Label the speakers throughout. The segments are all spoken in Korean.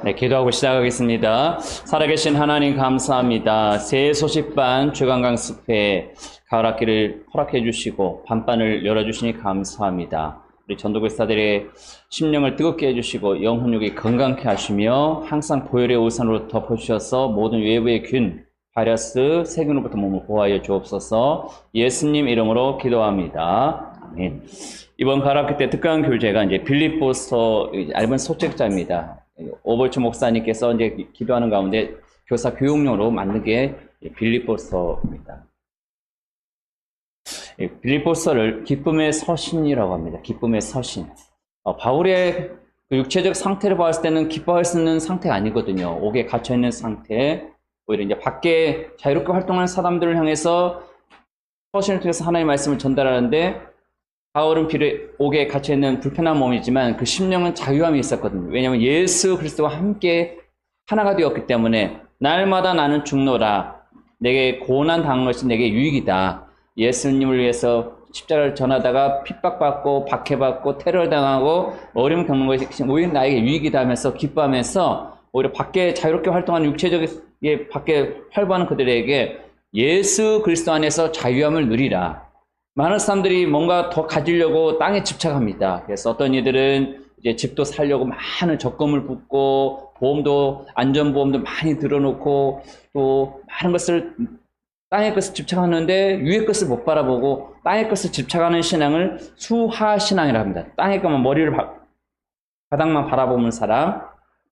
Speaker 1: 네, 기도하고 시작하겠습니다. 살아계신 하나님 감사합니다. 새해 소식반 주간강습회 가을 학기를 허락해 주시고 반반을 열어주시니 감사합니다. 우리 전도교사들의 심령을 뜨겁게 해주시고 영혼육이 건강케 하시며 항상 보혈의 우산으로 덮어주셔서 모든 외부의 균, 바이러스, 세균으로부터 몸을 보호하여 주옵소서. 예수님 이름으로 기도합니다. 아멘. 이번 가을 학기 때 특강 교재가 이제 빌립보서 얇은 소책자입니다. 오벌츠 목사님께서 이제 기도하는 가운데 교사 교육용으로 만든 게 빌립보서입니다. 빌립보서를 기쁨의 서신이라고 합니다. 기쁨의 서신. 바울의 그 육체적 상태를 봤을 때는 기뻐할 수 있는 상태가 아니거든요. 옥에 갇혀 있는 상태. 오히려 이제 밖에 자유롭게 활동하는 사람들을 향해서 서신을 통해서 하나님의 말씀을 전달하는데, 바울은 옥에 갇혀있는 불편한 몸이지만 그 심령은 자유함이 있었거든요. 왜냐하면 예수 그리스도와 함께 하나가 되었기 때문에 날마다 나는 죽노라. 내게 고난 당한 것이 내게 유익이다. 예수님을 위해서 십자가를 전하다가 핍박받고 박해받고 테러당하고 어려움 겪는 것이 오히려 나에게 유익이다 하면서 기뻐하면서 오히려 밖에 자유롭게 활동하는 육체적인 밖에 활보하는 그들에게 예수 그리스도 안에서 자유함을 누리라. 많은 사람들이 뭔가 더 가지려고 땅에 집착합니다. 그래서 어떤 이들은 이제 집도 살려고 많은 적금을 붓고 보험도 안전보험도 많이 들어놓고 또 많은 것을 땅의 것을 집착하는데 위의 것을 못 바라보고 땅의 것을 집착하는 신앙을 수하신앙이라 합니다. 땅의 것만 머리를 바닥만 바라보는 사람.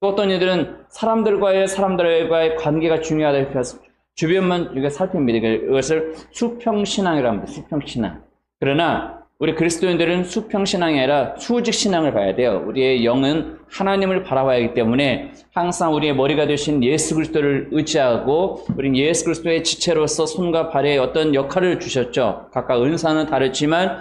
Speaker 1: 또 어떤 이들은 사람들과의 관계가 중요하다 해서 주변만 이렇게 살핍니다. 이것을 수평신앙이라고 합니다. 수평신앙. 그러나 우리 그리스도인들은 수평신앙이 아니라 수직신앙을 봐야 돼요. 우리의 영은 하나님을 바라봐야 하기 때문에 항상 우리의 머리가 되신 예수 그리스도를 의지하고 우리는 예수 그리스도의 지체로서 손과 발에 어떤 역할을 주셨죠. 각각 은사는 다르지만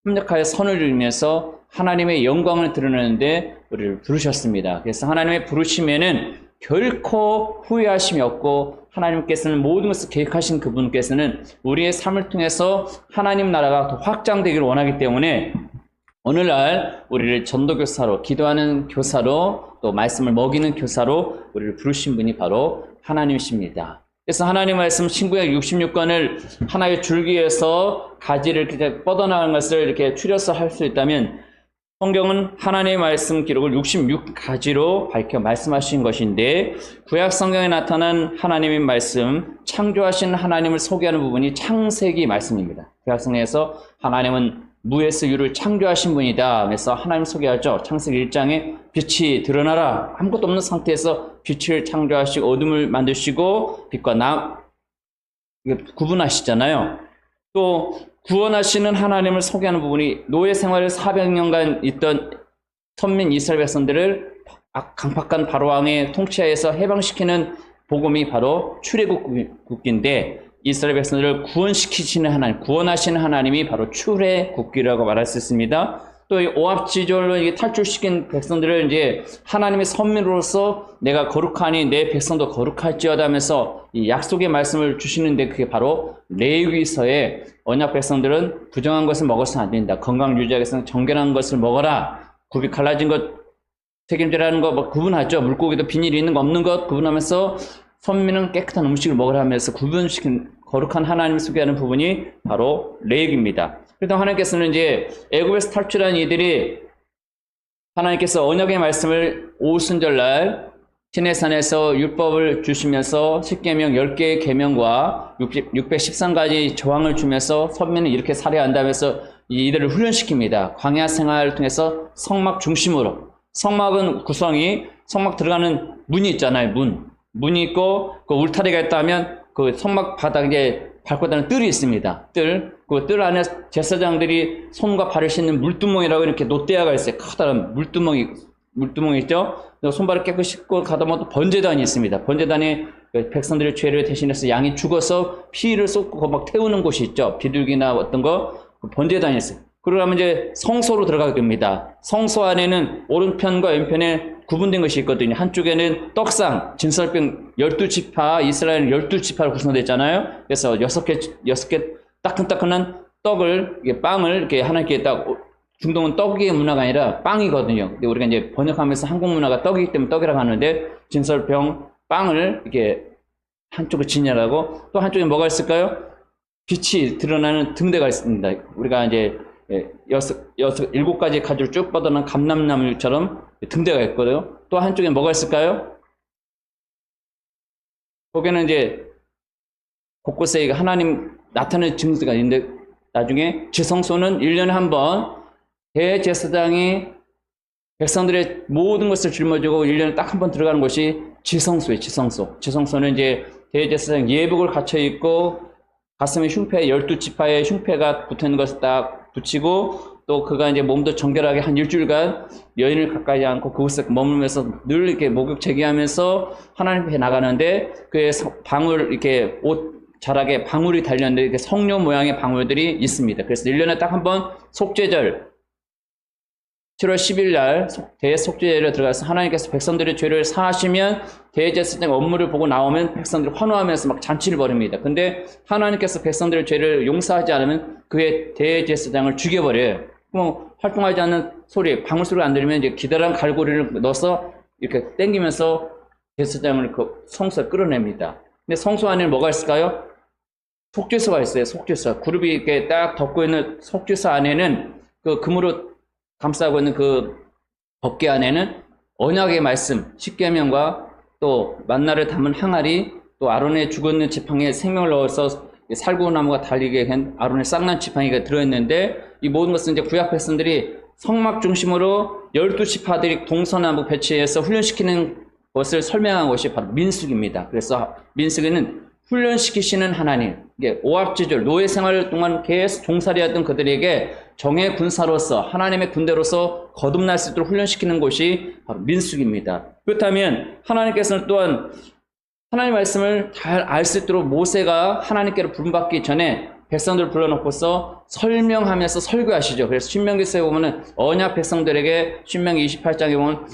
Speaker 1: 협력하여 선을 이루면서 하나님의 영광을 드러내는데 우리를 부르셨습니다. 그래서 하나님의 부르심에는 결코 후회하심이 없고 하나님께서는 모든 것을 계획하신 그분께서는 우리의 삶을 통해서 하나님 나라가 더 확장되기를 원하기 때문에 오늘날 우리를 전도교사로, 기도하는 교사로, 또 말씀을 먹이는 교사로 우리를 부르신 분이 바로 하나님이십니다. 그래서 하나님 말씀 신구약 66권을 하나의 줄기에서 가지를 이렇게 뻗어나가는 것을 이렇게 추려서 할 수 있다면 성경은 하나님의 말씀 기록을 66가지로 밝혀 말씀하신 것인데, 구약 성경에 나타난 하나님의 말씀, 창조하신 하나님을 소개하는 부분이 창세기 말씀입니다. 구약 성경에서 하나님은 무에서 유를 창조하신 분이다. 그래서 하나님 소개하죠. 창세기 1장에 빛이 드러나라. 아무것도 없는 상태에서 빛을 창조하시고 어둠을 만드시고 빛과 구분하시잖아요. 또 구원하시는 하나님을 소개하는 부분이 노예 생활을 400년간 있던 선민 이스라엘 백성들을 강팍한 바로왕의 통치하에서 해방시키는 복음이 바로 출애굽기인데, 이스라엘 백성들을 구원시키시는 하나님, 구원하시는 하나님이 바로 출애굽기라고 말할 수 있습니다. 또 이 오합지졸로 탈출시킨 백성들을 이제 하나님의 선민으로서 내가 거룩하니 내 백성도 거룩할지어다 하면서 이 약속의 말씀을 주시는데, 그게 바로 레위기서에 언약 백성들은 부정한 것을 먹어서는 안 된다. 건강 유지하기 위해서는 정결한 것을 먹어라. 굽이 갈라진 것, 책임지라는 거 구분하죠. 물고기도 비닐이 있는 거 없는 것 구분하면서 선민은 깨끗한 음식을 먹으라 하면서 구분시킨 거룩한 하나님을 소개하는 부분이 바로 레위기입니다. 그래서 하나님께서는 이제 애굽에서 탈출한 이들이 하나님께서 언약의 말씀을 오순절날 시내산에서 율법을 주시면서 10계명 10개의 계명과 613가지 조항을 주면서 선민을 이렇게 살해야 한다면서 이들을 훈련시킵니다. 광야 생활을 통해서 성막 중심으로. 성막은 구성이 성막 들어가는 문이 있잖아요. 문이 있고 그 울타리가 있다면 그 성막 바닥에 밟고 다니는 뜰이 있습니다. 그 뜰 안에 제사장들이 손과 발을 씻는 물두멍이라고 이렇게 노대야가 있어요. 커다란 물두멍이 있죠. 손발을 깨끗이 씻고 가다 보면 또 번제단이 있습니다. 번제단에 백성들의 죄를 대신해서 양이 죽어서 피를 쏟고 막 태우는 곳이 있죠. 비둘기나 어떤 거 번제단이 있어요. 그러면 이제 성소로 들어가게 됩니다. 성소 안에는 오른편과 왼편에 구분된 것이 있거든요. 한쪽에는 떡상, 진설병 12지파, 이스라엘 12지파로 구성되어 있잖아요. 그래서 6개 따끈따끈한 떡을, 빵을 이렇게 하나님께 딱 중동은 떡의 문화가 아니라 빵이거든요. 근데 우리가 이제 번역하면서 한국 문화가 떡이기 때문에 떡이라고 하는데, 진설병 빵을 이렇게 한쪽을 진열하고 또 한쪽에 뭐가 있을까요? 빛이 드러나는 등대가 있습니다. 우리가 이제 일곱 가지 가지를 쭉 뻗어난 감람나무처럼 등대가 있거든요. 또 한쪽에 뭐가 있을까요? 거기는 이제 곳곳에 하나님 나타나는 증거가 있는데, 나중에 지성소는 1년에 한 번 대제사장이 백성들의 모든 것을 짊어지고 1년에 딱 한 번 들어가는 곳이 지성소예요. 지성소. 지성소는 이제 대제사장 예복을 갖춰 입고 가슴에 흉패, 12지파의 흉패가 붙어 있는 것을 딱 붙이고, 또 그가 이제 몸도 정결하게 한 일주일간 여인을 가까이 않고 그곳에 머물면서 늘 이렇게 목욕 제기하면서 하나님 앞에 나가는데, 그의 방울, 이렇게 옷 자락에 방울이 달렸는데 이렇게 성녀 모양의 방울들이 있습니다. 그래서 1년에 딱 한 번 속죄절, 7월 10일 날 대속죄제를 들어가서 하나님께서 백성들의 죄를 사하시면 대제사장 업무를 보고 나오면 백성들이 환호하면서 막 잔치를 벌입니다. 근데 하나님께서 백성들의 죄를 용서하지 않으면 그의 대제사장을 죽여버려요. 그럼 활동하지 않는 소리, 방울 소리가 안 들리면 이제 기다란 갈고리를 넣어서 이렇게 당기면서 제사장을 그 성소에 끌어냅니다. 근데 성소 안에는 뭐가 있을까요? 속죄소가 있어요. 속죄소. 그룹이 이렇게 딱 덮고 있는 속죄소 안에는 그 금으로 감싸고 있는 그 법궤 안에는 언약의 말씀, 십계명과 또 만나를 담은 항아리, 또 아론의 죽었는 지팡이에 생명을 넣어서 살구나무가 달리게 한 아론의 쌍난 지팡이가 들어있는데, 이 모든 것은 이제 구약 백성들이 성막 중심으로 12지파들이 동서남북 배치해서 훈련시키는 것을 설명한 것이 바로 민수기입니다. 그래서 민수기는 훈련시키시는 하나님, 이게 오합지졸, 노예 생활 동안 계속 종살이 하던 그들에게 정예 군사로서 하나님의 군대로서 거듭날 수 있도록 훈련시키는 곳이 바로 민수기입니다. 그렇다면 하나님께서는 또한 하나님의 말씀을 잘 알 수 있도록 모세가 하나님께로 부름받기 전에 백성들을 불러놓고서 설명하면서 설교하시죠. 그래서 신명기서에 보면은 언약 백성들에게 신명기 28장에 보면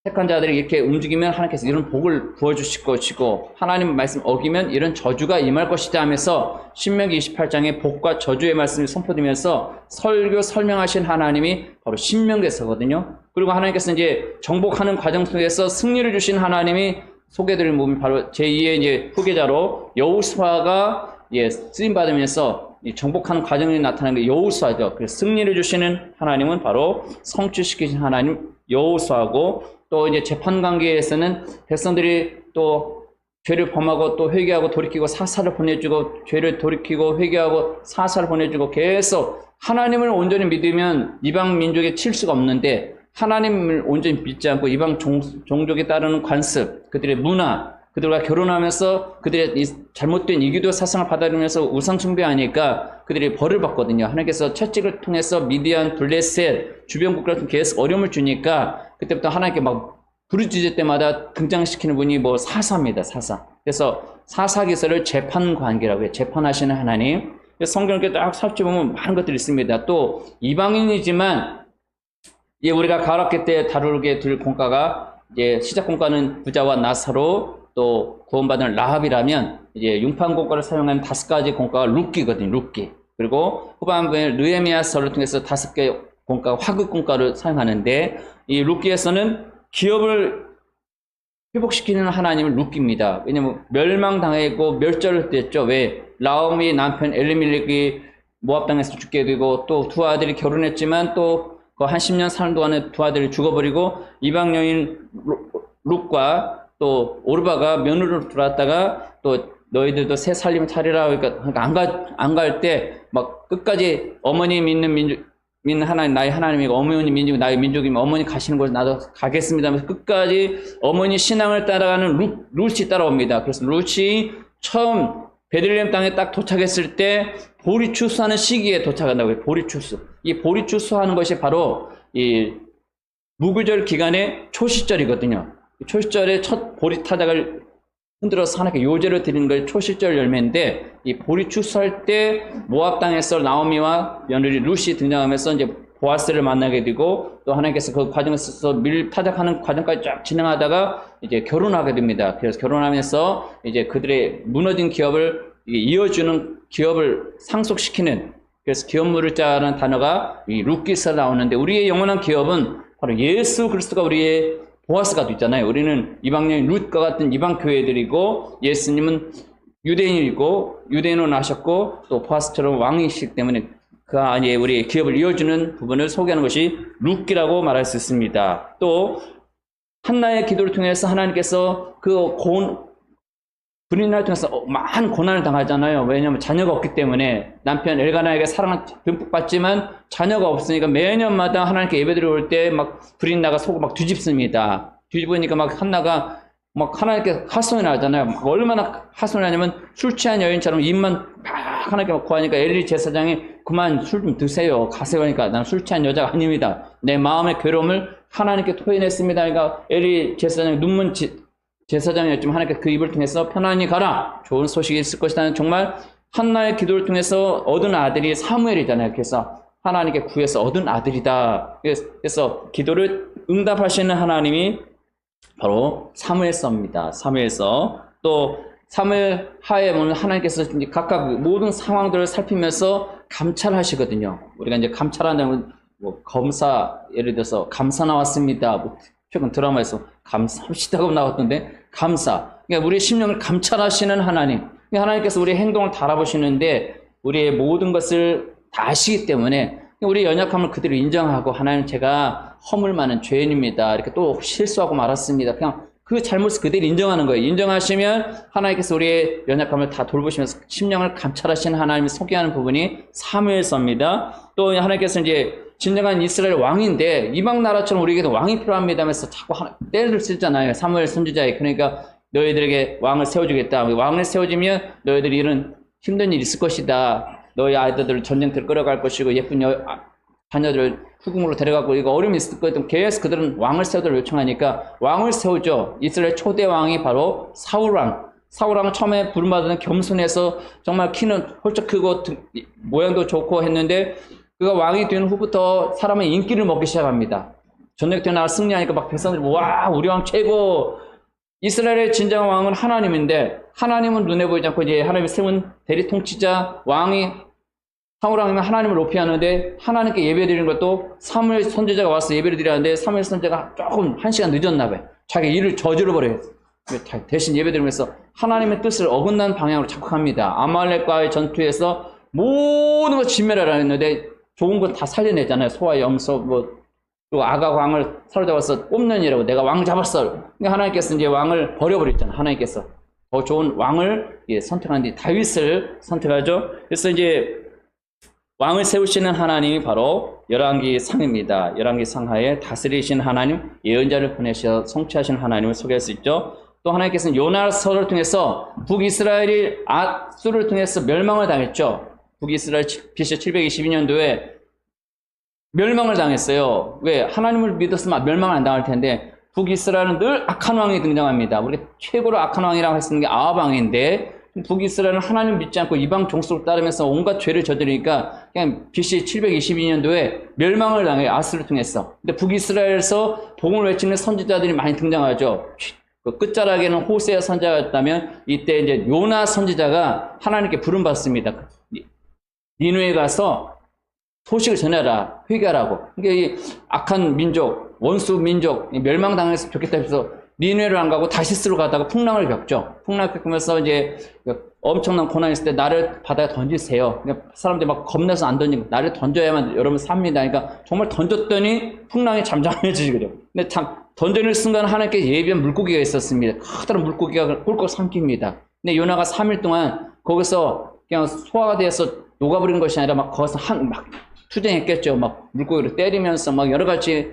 Speaker 1: 택한 자들이 이렇게 움직이면 하나님께서 이런 복을 부어주실 것이고, 하나님 말씀 어기면 이런 저주가 임할 것이다 하면서 신명기 28장에 복과 저주의 말씀이 선포되면서 설교 설명하신 하나님이 바로 신명기서거든요. 그리고 하나님께서 이제 정복하는 과정 속에서 승리를 주신 하나님이 소개드린 몸이 바로 제2의 이제 후계자로 여호수아가 쓰임 받으면서 이 정복하는 과정이 나타나는 게 여호수아죠. 그래서 승리를 주시는 하나님은 바로 성취시키신 하나님 여호수아고, 또 이제 재판 관계에서는 백성들이 또 죄를 범하고 또 회개하고 돌이키고 사사를 보내주고, 죄를 돌이키고 회개하고 사사를 보내주고, 계속 하나님을 온전히 믿으면 이방 민족에 칠 수가 없는데, 하나님을 온전히 믿지 않고 이방 종족에 따르는 관습, 그들의 문화, 그들과 결혼하면서 그들의 이 잘못된 이기도 사상을 받아들이면서 우상 숭배하니까 그들이 벌을 받거든요. 하나님께서 채찍을 통해서 미디안, 블레셋, 주변 국가를 계속 어려움을 주니까 그때부터 하나님께 막 부르짖을 때마다 등장시키는 분이 뭐 사사입니다. 사사. 그래서 사사기서를 재판 관계라고 해요. 재판하시는 하나님. 성경을 이렇게 딱 살펴보면 많은 것들이 있습니다. 또 이방인이지만 우리가 가락회 때 다루게 될 공과가 이제 시작 공과는 부자와 나사로, 또 구원받은 라합이라면 이제 융판 공과를 사용하는 5가지 공과가 룻기거든요. 룻기. 그리고 후반부에 느헤미야서를 통해서 5개 공과, 화급 공과를 사용하는데, 이 룻기에서는 기업을 회복시키는 하나님을 룻기입니다. 왜냐면 멸망당했고 멸절을 됐죠. 왜? 라움이 남편 엘리멜렉이 모압 땅에서 죽게 되고, 또 두 아들이 결혼했지만 또 그 한 10년 사는 동안에 두 아들이 죽어버리고, 이방 여인 룻과 또 오르바가 며느리로 들어왔다가 또 너희들도 새 살림 차리라, 그러니까 안 갈 때 막 끝까지 어머니 믿는 하나님, 나의 하나님이고 어머니 민족이 나의 민족이면 어머니 가시는 곳에 나도 가겠습니다 하면서 끝까지 어머니 신앙을 따라가는 룻이 따라옵니다. 그래서 룻이 처음 베들레헴 땅에 딱 도착했을 때 보리 추수하는 시기에 도착한다고 해요. 보리 추수. 이 보리 추수하는 것이 바로 이 무교절 기간의 초시절이거든요. 초시절에 첫 보리 타작을 흔들어서 하나님께 요제를 드리는 것이 초시절 열매인데, 이 보리 추수할 때 모압 땅에서 나오미와 며느리 룻이 등장하면서 이제 보아스를 만나게 되고, 또 하나님께서 그 과정에서 타작하는 과정까지 쫙 진행하다가 이제 결혼하게 됩니다. 그래서 결혼하면서 이제 그들의 무너진 기업을 이어주는 기업을 상속시키는, 그래서 기업 물을 자라는 단어가 이 룻기스에 나오는데 우리의 영원한 기업은 바로 예수 그리스도가 우리의 보아스가 되잖아요. 우리는 이방인 룻과 같은 이방 교회들이고 예수님은 유대인이고 유대인으로 나셨고 또 보아스처럼 왕이시기 때문에 그 안에 우리의 기업을 이어주는 부분을 소개하는 것이 룻기라고 말할 수 있습니다. 또 한나의 기도를 통해서 하나님께서 그 불인을 통해서 많은 고난을 당하잖아요. 왜냐하면 자녀가 없기 때문에 남편 엘가나에게 사랑을 듬뿍 받지만 자녀가 없으니까 매년마다 하나님께 예배드리러 올 때 막 불인나가 속을 막 뒤집습니다. 뒤집으니까 막 한나가 막 하나님께 하소연을 하잖아요. 막 얼마나 하소연을 하냐면 술 취한 여인처럼 입만 막 하나님께 막 구하니까 엘리 제사장이 그만 술 좀 드세요. 가세요. 하니까 나는 술 취한 여자가 아닙니다. 내 마음의 괴로움을 하나님께 토해냈습니다. 그러니까 엘리 제사장이 눈먼 제사장이었지만 하나님께 그 입을 통해서 편안히 가라. 좋은 소식이 있을 것이라는 정말 한나의 기도를 통해서 얻은 아들이 사무엘이잖아요. 그래서 하나님께 구해서 얻은 아들이다. 그래서 기도를 응답하시는 하나님이 바로 사무엘서입니다. 사무엘서. 또 사무엘 하에 보면 하나님께서 각각 모든 상황들을 살피면서 감찰하시거든요. 우리가 이제 감찰한다면 뭐 검사, 예를 들어서 감사 나왔습니다. 뭐 최근 드라마에서 감사합시다고 나왔던데 감사. 그러니까 우리의 심령을 감찰하시는 하나님. 그러니까 하나님께서 우리의 행동을 달아보시는데 우리의 모든 것을 다 아시기 때문에 우리의 연약함을 그대로 인정하고 하나님 제가 허물 많은 죄인입니다. 이렇게 또 실수하고 말았습니다. 그냥 그 잘못을 그대로 인정하는 거예요. 인정하시면 하나님께서 우리의 연약함을 다 돌보시면서 심령을 감찰하시는 하나님을 소개하는 부분이 사무엘서입니다. 또 하나님께서 이제 진정한 이스라엘 왕인데 이방 나라처럼 우리에게도 왕이 필요합니다 하면서 자꾸 때를 쓰잖아요. 사무엘 선지자에. 그러니까 너희들에게 왕을 세워주겠다. 왕을 세워주면 너희들이 이런 힘든 일이 있을 것이다. 너희 아이들을 전쟁터로 끌어갈 것이고 예쁜 자녀들을 후궁으로 데려가고 이거 어려움이 있을 거든 계속 그들은 왕을 세우도록 요청하니까 왕을 세우죠. 이스라엘 초대 왕이 바로 사울왕. 사울왕은 처음에 부름받은 겸손해서 정말 키는 홀쩍 크고 모양도 좋고 했는데 그가 왕이 된 후부터 사람의 인기를 먹기 시작합니다. 전쟁터에 나가 승리하니까 막 백성들이 와 우리 왕 최고. 이스라엘의 진정한 왕은 하나님인데 하나님은 눈에 보이지 않고 이제 하나님이 세운 대리 통치자 왕이 사울왕이면 하나님을 높이 하는데 하나님께 예배드리는 것도 사무엘 선지자가 와서 예배를 드리는데 사무엘 선지자가 조금 1시간 늦었나 봐요. 자기 일을 저질러 버려요. 대신 예배드리면서 하나님의 뜻을 어긋난 방향으로 자꾸 합니다. 아말렉과의 전투에서 모든 걸 진멸하라 했는데 좋은 건 다 살려내잖아요. 소와 염소 또 아가 왕을 사로잡아서 뽑는 이라고 내가 왕 잡았어. 그러니까 하나님께서 이제 왕을 버려버렸잖아요. 하나님께서 더 좋은 왕을 선택한 뒤 다윗을 선택하죠. 그래서 이제 왕을 세우시는 하나님이 바로 열왕기 상입니다. 열왕기 상하에 다스리신 하나님, 예언자를 보내셔 성취하신 하나님을 소개할 수 있죠. 또 하나님께서는 요나서를 통해서 북이스라엘이 아수를 통해서 멸망을 당했죠. 북이스라엘 BC 722년도에 멸망을 당했어요. 왜? 하나님을 믿었으면 멸망을 안 당할 텐데 북이스라엘은 늘 악한 왕이 등장합니다. 우리가 최고로 악한 왕이라고 했었는 게 아합 왕인데 북이스라엘은 하나님 믿지 않고 이방 종속을 따르면서 온갖 죄를 저지르니까 그냥 BC 722년도에 멸망을 당해요. 아수를 통해서. 근데 북이스라엘에서 복음을 외치는 선지자들이 많이 등장하죠. 그 끝자락에는 호세아 선지자였다면 이때 이제 요나 선지자가 하나님께 부름받습니다. 니누에 가서 소식을 전해라, 회개하라고. 그러니까 이 악한 민족, 원수 민족, 멸망당했으면 좋겠다 해서 니누에를 안 가고 다시스로 가다가 풍랑을 겪죠. 풍랑을 겪으면서 이제 엄청난 고난이 있을 때 나를 바다에 던지세요. 그러니까 사람들이 막 겁내서 안 던지고 나를 던져야만 여러분 삽니다. 그러니까 정말 던졌더니 풍랑이 잠잠해지거든요. 근데 참 던져낼 순간 하나님께 예비한 물고기가 있었습니다. 커다란 물고기가 꿀꺽 삼킵니다. 근데 요나가 3일 동안 거기서 그냥 소화가 돼서 녹아버린 것이 아니라 막 거기서 막 투쟁했겠죠. 막 물고기를 때리면서 막 여러 가지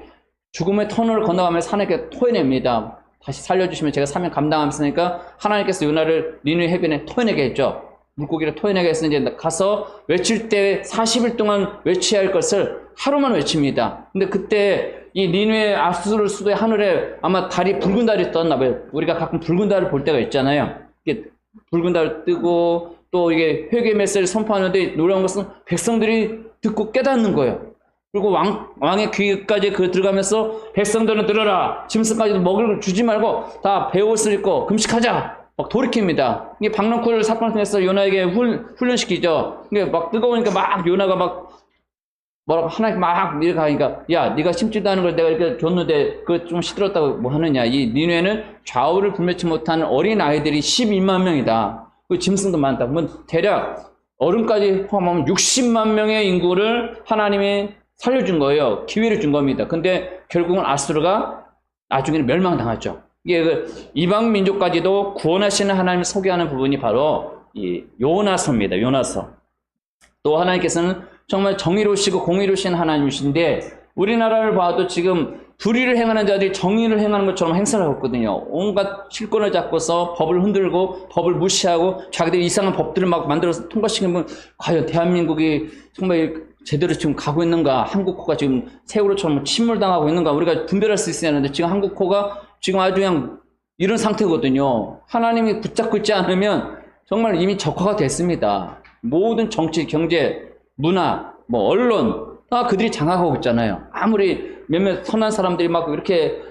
Speaker 1: 죽음의 터널을 건너가면서 하나님께 토해냅니다. 다시 살려주시면 제가 사명 감당하면서니까 하나님께서 요나를 니누에 해변에 토해내게 했죠. 물고기를 토해내게 해서 이제 가서 외칠 때 40일 동안 외쳐야 할 것을 하루만 외칩니다. 근데 그때 이 니누에 아수르 수도의 하늘에 아마 달이 붉은 달이 떴나 봐요. 우리가 가끔 붉은 달을 볼 때가 있잖아요. 이게 붉은 달을 뜨고 또 이게 회개 메시지를 선포하는데 놀라운 것은 백성들이 듣고 깨닫는 거예요. 그리고 왕의 귀까지 들어가면서 백성들은 들어라. 짐승까지도 먹을 걸 주지 말고 다 베옷을 입고 금식하자. 막 돌이킵니다. 이게 박넝쿨 사건을 통해서 요나에게 훈련시키죠. 이게 막 뜨거우니까 막 요나가 막 뭐라고 하나님 막 이렇게 하니까 야 네가 심지도 않은 걸 내가 이렇게 줬는데 그거 좀 시들었다고 뭐 하느냐. 이 니네는 좌우를 분별치 못하는 어린 아이들이 12만 명이다. 그 짐승도 많다. 그러면 대략 어른까지 포함하면 60만 명의 인구를 하나님이 살려준 거예요. 기회를 준 겁니다. 근데 결국은 아수르가 나중에는 멸망당하죠. 이게 그 이방 민족까지도 구원하시는 하나님을 소개하는 부분이 바로 이 요나서입니다. 요나서. 또 하나님께서는 정말 정의로우시고 공의로우신 하나님이신데 우리나라를 봐도 지금 불의를 행하는 자들이 정의를 행하는 것처럼 행사를 하고 있거든요. 온갖 실권을 잡고서 법을 흔들고 법을 무시하고 자기들이 이상한 법들을 막 만들어서 통과시키면 과연 대한민국이 정말 제대로 지금 가고 있는가? 한국호가 지금 세월호처럼 침몰당하고 있는가? 우리가 분별할 수 있어야 하는데 지금 한국호가 지금 아주 그냥 이런 상태거든요. 하나님이 붙잡고 있지 않으면 정말 이미 적화가 됐습니다. 모든 정치, 경제, 문화, 뭐 언론 다 그들이 장악하고 있잖아요. 아무리 몇몇 선한 사람들이 막 이렇게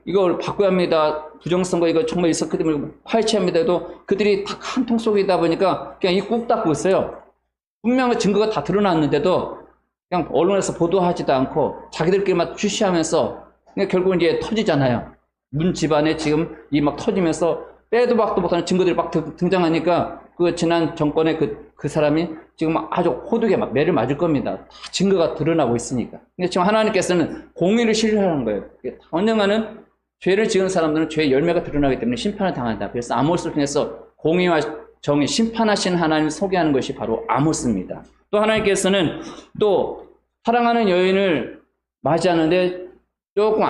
Speaker 1: 이걸 바꿔야 합니다. 부정선거 이거 정말 있었기 때문에 파헤쳐야 합니다도 그들이 다 한 통 속이다 보니까 그냥 이 꾹 닫고 있어요. 분명한 증거가 다 드러났는데도 그냥 언론에서 보도하지도 않고 자기들끼리만 취시하면서 그러니까 결국은 이제 터지잖아요. 문 집안에 지금 이 막 터지면서 빼도 박도 못하는 증거들이 막 등장하니까 그 지난 정권의 그 사람이 지금 아주 호두게 막 매를 맞을 겁니다. 다 증거가 드러나고 있으니까. 근데 지금 하나님께서는 공의를 실현하는 거예요. 언젠가는 죄를 지은 사람들은 죄의 열매가 드러나기 때문에 심판을 당한다. 그래서 아모스를 통해서 공의와 정의, 심판하신 하나님을 소개하는 것이 바로 아모스입니다. 또 하나님께서는 또 사랑하는 여인을 맞이하는데 조금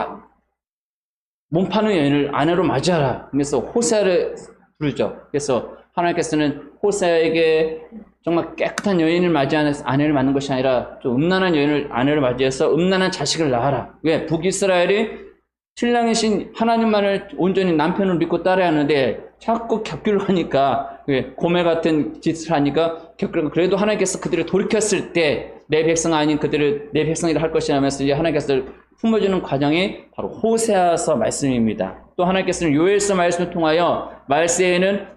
Speaker 1: 몸 파는 여인을 아내로 맞이하라. 그래서 호세아를 부르죠. 그래서 하나님께서는 호세아에게 정말 깨끗한 여인을 맞이하는 아내를 맞는 것이 아니라 좀 음란한 여인을 아내를 맞이해서 음란한 자식을 낳아라. 왜? 북이스라엘이 신랑이신 하나님만을 온전히 남편을 믿고 따라야 하는데 자꾸 격규를 하니까 고매 같은 짓을 하니까 그래도 하나님께서 그들을 돌이켰을 때 내 백성 아닌 그들을 내 백성이라 할 것이라 하면서 이제 하나님께서 품어주는 과정이 바로 호세아서 말씀입니다. 또 하나님께서는 요엘서 말씀을 통하여 말세에는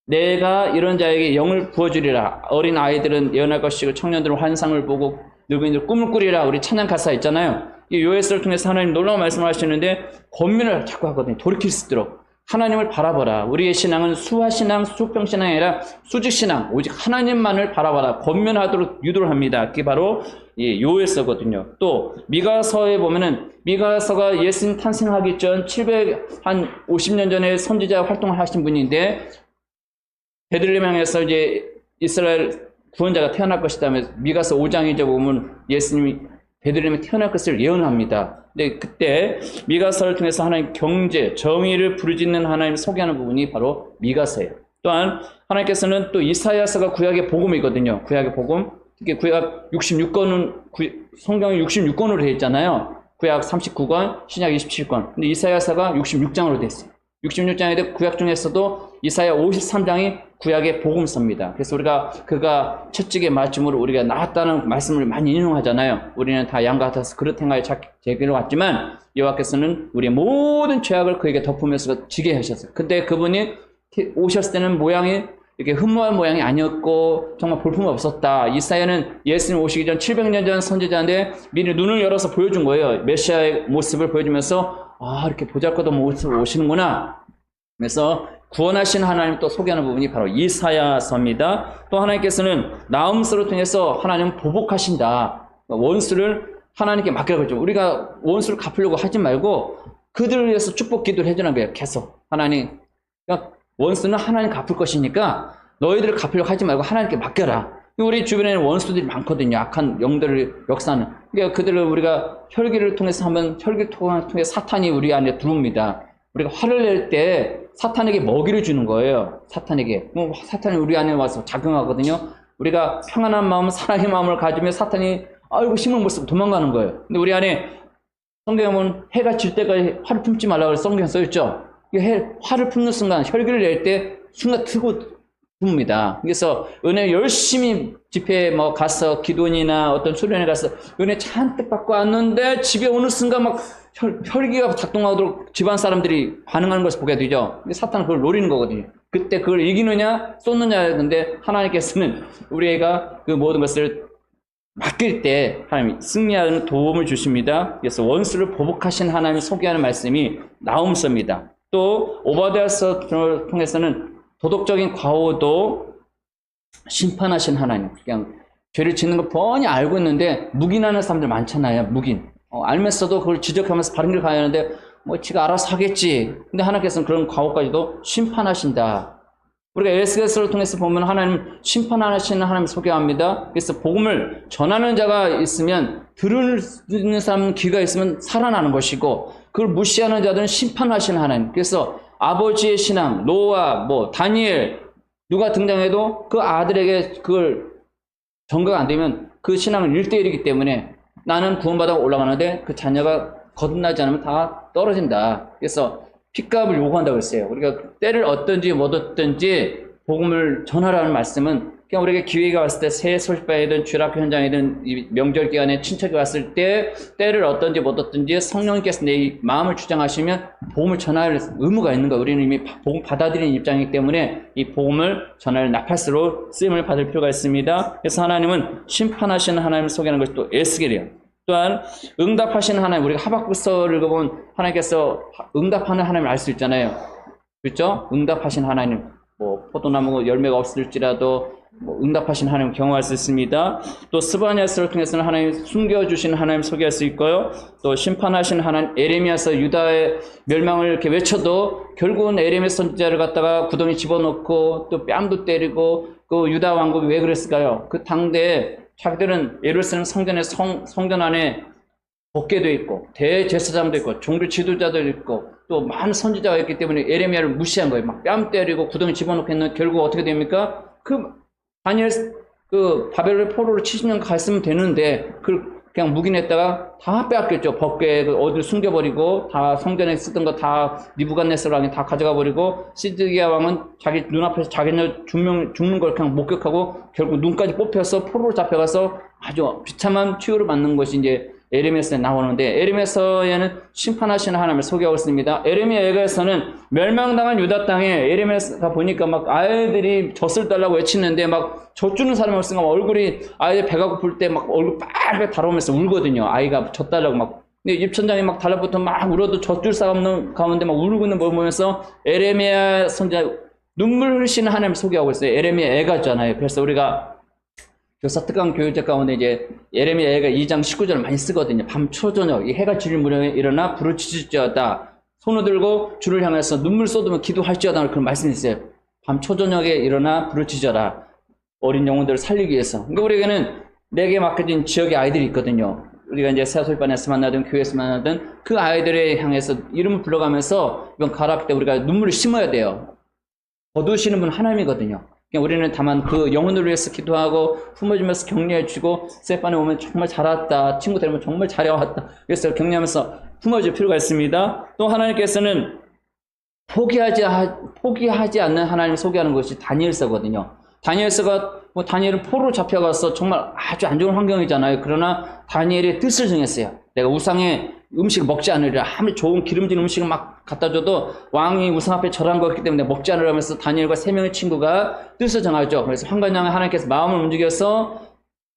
Speaker 1: 내가 이런 자에게 영을 부어주리라. 어린 아이들은 예언할 것이고 청년들은 환상을 보고 늙은이들 꿈을 꾸리라. 우리 찬양 가사 있잖아요. 이 요엘서를 통해서 하나님 놀라운 말씀을 하시는데 권면을 자꾸 하거든요. 돌이킬 수 있도록. 하나님을 바라보라. 우리의 신앙은 수화신앙, 수평신앙이 아니라 수직신앙, 오직 하나님만을 바라봐라. 권면하도록 유도를 합니다. 그게 바로 요엘서거든요. 또 미가서에 보면은 미가서가 예수님 탄생하기 전 750년 전에 선지자 활동을 하신 분인데 베들레헴 향해서 이제 이스라엘 구원자가 태어날 것이다며 미가서 5장이죠 보면 예수님이 베들레헴에 태어날 것을 예언합니다. 근데 그때 미가서를 통해서 하나님 경제, 정의를 부르짖는 하나님을 소개하는 부분이 바로 미가서예요. 또한 하나님께서는 또 이사야서가 구약의 복음이거든요. 구약의 복음. 특히 구약 66권은 성경이 66권으로 되어 있잖아요. 구약 39권, 신약 27권. 근데 이사야서가 66장으로 되어 있어요. 66장인데 구약 중에서도 이사야 53장이 구약의 복음서입니다. 그래서 우리가 그가 채찍의 맞춤으로 우리가 나았다는 말씀을 많이 인용하잖아요. 우리는 다 양 같아서 그릇 행하여 제기로 갔지만 여호와께서는 우리의 모든 죄악을 그에게 덮으면서 지게 하셨어요. 근데 그분이 오셨을 때는 모양이 이렇게 흠모한 모양이 아니었고 정말 볼품 없었다. 이사야는 예수님 오시기 전 700년 전 선지자인데 미리 눈을 열어서 보여준 거예요. 메시아의 모습을 보여주면서 이렇게 보잘것없는 모습으로 오시는구나. 그래서 구원하신 하나님 또 소개하는 부분이 바로 이사야서입니다. 또 하나님께서는 나음서를 통해서 하나님은 보복하신다. 원수를 하나님께 맡기라고 했죠. 우리가 원수를 갚으려고 하지 말고 그들을 위해서 축복 기도를 해주는 거예요. 계속 하나님. 그러니까 원수는 하나님 갚을 것이니까 너희들을 갚으려고 하지 말고 하나님께 맡겨라. 우리 주변에는 원수들이 많거든요. 악한 영들을 역사하는. 그러니까 그들을 우리가 혈기를 통해서 하면 혈기를 통해 사탄이 우리 안에 들어옵니다. 우리가 화를 낼 때 사탄에게 먹이를 주는 거예요. 사탄에게. 사탄이 우리 안에 와서 작용하거든요. 우리가 평안한 마음, 사랑의 마음을 가지면 사탄이 아이고 힘을 못 쓰고 도망가는 거예요. 근데 우리 안에 성경에 보면 해가 질 때까지 화를 품지 말라고 성경에 써있죠. 화를 품는 순간 혈기를 낼 때 순간 트고 봅니다. 그래서 은혜 열심히 집회에 뭐 가서 기도원이나 어떤 수련회 가서 은혜 잔뜩 받고 왔는데 집에 어느 순간 막 혈기가 작동하도록 집안 사람들이 반응하는 것을 보게 되죠. 사탄은 그걸 노리는 거거든요. 그때 그걸 이기느냐 쏟느냐. 근데 하나님께서는 우리가 그 모든 것을 맡길 때 하나님이 승리하는 도움을 주십니다. 그래서 원수를 보복하신 하나님을 소개하는 말씀이 나움서입니다. 또 오바댜서를 통해서는 도덕적인 과오도 심판하신 하나님. 그냥 죄를 짓는 거 뻔히 알고 있는데 묵인하는 사람들 많잖아요. 묵인. 알면서도 그걸 지적하면서 바른 길 가야 하는데 뭐 지가 알아서 하겠지. 근데 하나님께서는 그런 과오까지도 심판하신다. 우리가 에스겔서를 통해서 보면 하나님 심판하시는 하나님 소개합니다. 그래서 복음을 전하는 자가 있으면 들을 사람 귀가 있으면 살아나는 것이고 그걸 무시하는 자들은 심판하시는 하나님. 그래서 아버지의 신앙, 노아, 뭐 다니엘 누가 등장해도 그 아들에게 그걸 전가가 안 되면 그 신앙은 1대1이기 때문에 나는 구원받아 올라가는데 그 자녀가 거듭나지 않으면 다 떨어진다. 그래서 핏값을 요구한다고 했어요. 우리가 때를 얻든지 못 얻든지 복음을 전하라는 말씀은 그냥 우리에게 기회가 왔을 때 새해 설파이든 주일학교 현장이든 이 명절 기간에 친척이 왔을 때 때를 얻든지 못 얻든지 성령님께서 내 마음을 주장하시면 복음을 전할 의무가 있는 거예요. 우리는 이미 복음 받아들이는 입장이기 때문에 이 복음을 전할 나팔스로 쓰임을 받을 필요가 있습니다. 그래서 하나님은 심판하시는 하나님을 소개하는 것이 또 에스겔이에요. 또한 응답하시는 하나님, 우리가 하박국서를 읽어보면 하나님께서 응답하는 하나님을 알 수 있잖아요. 그렇죠? 응답하신 하나님, 뭐 포도나무 열매가 없을지라도 뭐 응답하신 하나님 경험할 수 있습니다. 또 스바냐서를 통해서는 하나님 숨겨주신 하나님 소개할 수 있고요. 또 심판하신 하나님, 에레미야서 유다의 멸망을 이렇게 외쳐도 결국은 에레미야 선지자를 갖다가 구덩이 집어넣고 또 뺨도 때리고 그 유다 왕국이 왜 그랬을까요? 그 당대에 자기들은 예루살렘 성전의 성전 안에 법궤도 있고 대제사장도 있고 종교 지도자도 있고 또 많은 선지자가 있기 때문에 에레미야를 무시한 거예요. 막 뺨 때리고 구덩이 집어넣고 했는데 결국 어떻게 됩니까? 다니엘 바벨론 포로로 70년 갔으면 되는데 그걸 그냥 묵인했다가 다 빼앗겼죠. 법궤 어디를 숨겨버리고 다 성전에 쓰던 거 다 느부갓네살 왕이 다 가져가 버리고 시드기야 왕은 자기 눈앞에서 자기네 죽는 걸 그냥 목격하고 결국 눈까지 뽑혀서 포로로 잡혀가서 아주 비참한 치유를 받는 것이 이제 에레미야서에 나오는데 에레미야서에는 심판하시는 하나님을 소개하고 있습니다. 에레미야에서는 멸망당한 유다 땅에 에레미야가 보니까 막 아이들이 젖을 달라고 외치는데 막 젖 주는 사람이 없으니까 얼굴이 아이들 배가 고플 때 막 얼굴 빨갛게 달아오면서 울거든요. 아이가 젖 달라고 막. 근데 입천장에 막 달라붙어 막 울어도 젖 줄 사람 없는 가운데 막 울고 있는 걸 보면서 에레미야 선지자 눈물 흘리시는 하나님을 소개하고 있어요. 에레미야 애가잖아요. 그래서 우리가 교사 특강 교육자 가운데 이제 예레미야가 2장 19절을 많이 쓰거든요. 밤 초저녁 이 해가 지는 무렵에 일어나 부르짖을지어다. 손을 들고 주를 향해서 눈물 쏟으며 기도할지어다. 그런 말씀이 있어요. 밤 초저녁에 일어나 부르짖어라. 어린 영혼들을 살리기 위해서. 그러니까 우리에게는 내게 맡겨진 지역의 아이들이 있거든요. 우리가 이제 세아솔반에서 만나든 교회에서 만나든 그 아이들에 향해서 이름을 불러가면서 이번 가락할 때 우리가 눈물을 심어야 돼요. 거두시는 분 하나님이거든요. 그냥 우리는 다만 그 영혼을 위해서 기도하고 품어주면서 격려해주고 세판에 오면 정말 잘 왔다. 친구 데리면 정말 잘해왔다. 그래서 격려하면서 품어줄 필요가 있습니다. 또 하나님께서는 포기하지 않는 하나님을 소개하는 것이 다니엘서거든요. 다니엘서가 다니엘은 포로로 잡혀가서 정말 아주 안 좋은 환경이잖아요. 그러나 다니엘의 뜻을 정했어요. 내가 우상의 음식을 먹지 않으리라. 아무리 좋은 기름진 음식을 막 갖다 줘도 왕이 우상 앞에 절한 거였기 때문에 먹지 않으라면서 다니엘과 3명의 친구가 뜻을 정하죠. 그래서 환관장에 하나님께서 마음을 움직여서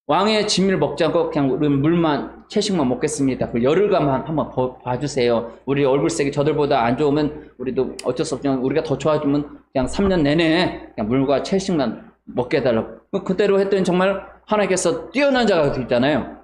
Speaker 1: 왕의 진미를 먹지 않고 그냥 우리는 물만 채식만 먹겠습니다. 그 열흘간 한번 봐주세요. 우리 얼굴색이 저들보다 안 좋으면 우리도 어쩔 수 없지만 우리가 더 좋아지면 그냥 3년 내내 그냥 물과 채식만 먹게 해달라고. 그대로 했더니 정말 하나님께서 뛰어난 자가 있잖아요.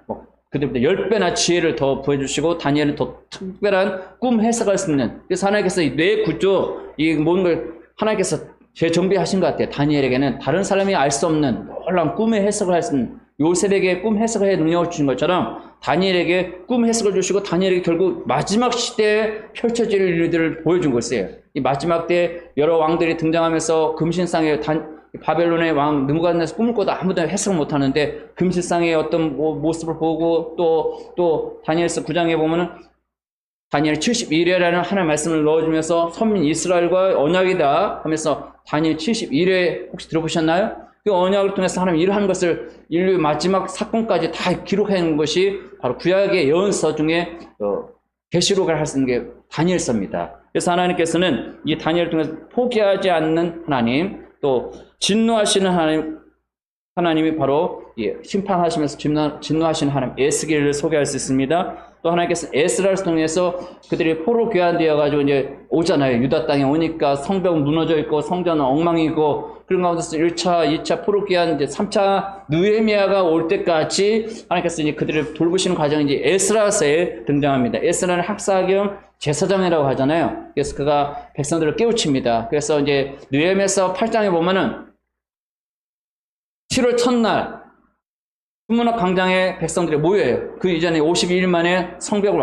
Speaker 1: 그때부터 10배나 지혜를 더 부어주시고 다니엘은 더 특별한 꿈 해석할 수 있는. 그래서 하나님께서 이 뇌 구조 이 모든 걸 하나님께서 재정비하신 것 같아요. 다니엘에게는 다른 사람이 알 수 없는 놀라운 꿈의 해석을 할 수 있는 요셉에게 꿈 해석을 해 능력을 주신 것처럼 다니엘에게 꿈 해석을 주시고 다니엘에게 결국 마지막 시대에 펼쳐질 일들을 보여준 것이에요. 이 마지막 때 여러 왕들이 등장하면서 금신상에 바벨론의 왕 느부갓네살 꿈을 꿔도 아무도 해석을 못하는데 금실상의 어떤 모습을 보고 또 다니엘서 9장에 보면은 다니엘 71회라는 하나의 말씀을 넣어주면서 선민 이스라엘과 언약이다 하면서 다니엘 71회 혹시 들어보셨나요? 그 언약을 통해서 하나님 일하는 것을 인류의 마지막 사건까지 다 기록하는 것이 바로 구약의 예언서 중에 계시록을 할 수 있는 게 다니엘서입니다. 그래서 하나님께서는 이 다니엘을 통해서 포기하지 않는 하나님, 또 진노하시는 하나님이 바로 심판하시면서 진노하시는 하나님 에스겔을 소개할 수 있습니다. 또 하나님께서 에스라를 통해서 그들이 포로 귀환되어 가지고 이제 오잖아요. 유다 땅에 오니까 성벽은 무너져 있고 성전은 엉망이고 그런 가운데서 1차, 2차 포로 귀환, 이제 3차 느헤미야가 올 때까지 하나님께서 이제 그들을 돌보시는 과정이 이제 에스라서에 등장합니다. 에스라는 학사 겸 제사장이라고 하잖아요. 그래서 그가 백성들을 깨우칩니다. 그래서 이제 느헤미야서 8장에 보면은 7월 첫날 수문학 광장에 백성들이 모여요. 그 이전에 52일 만에 성벽을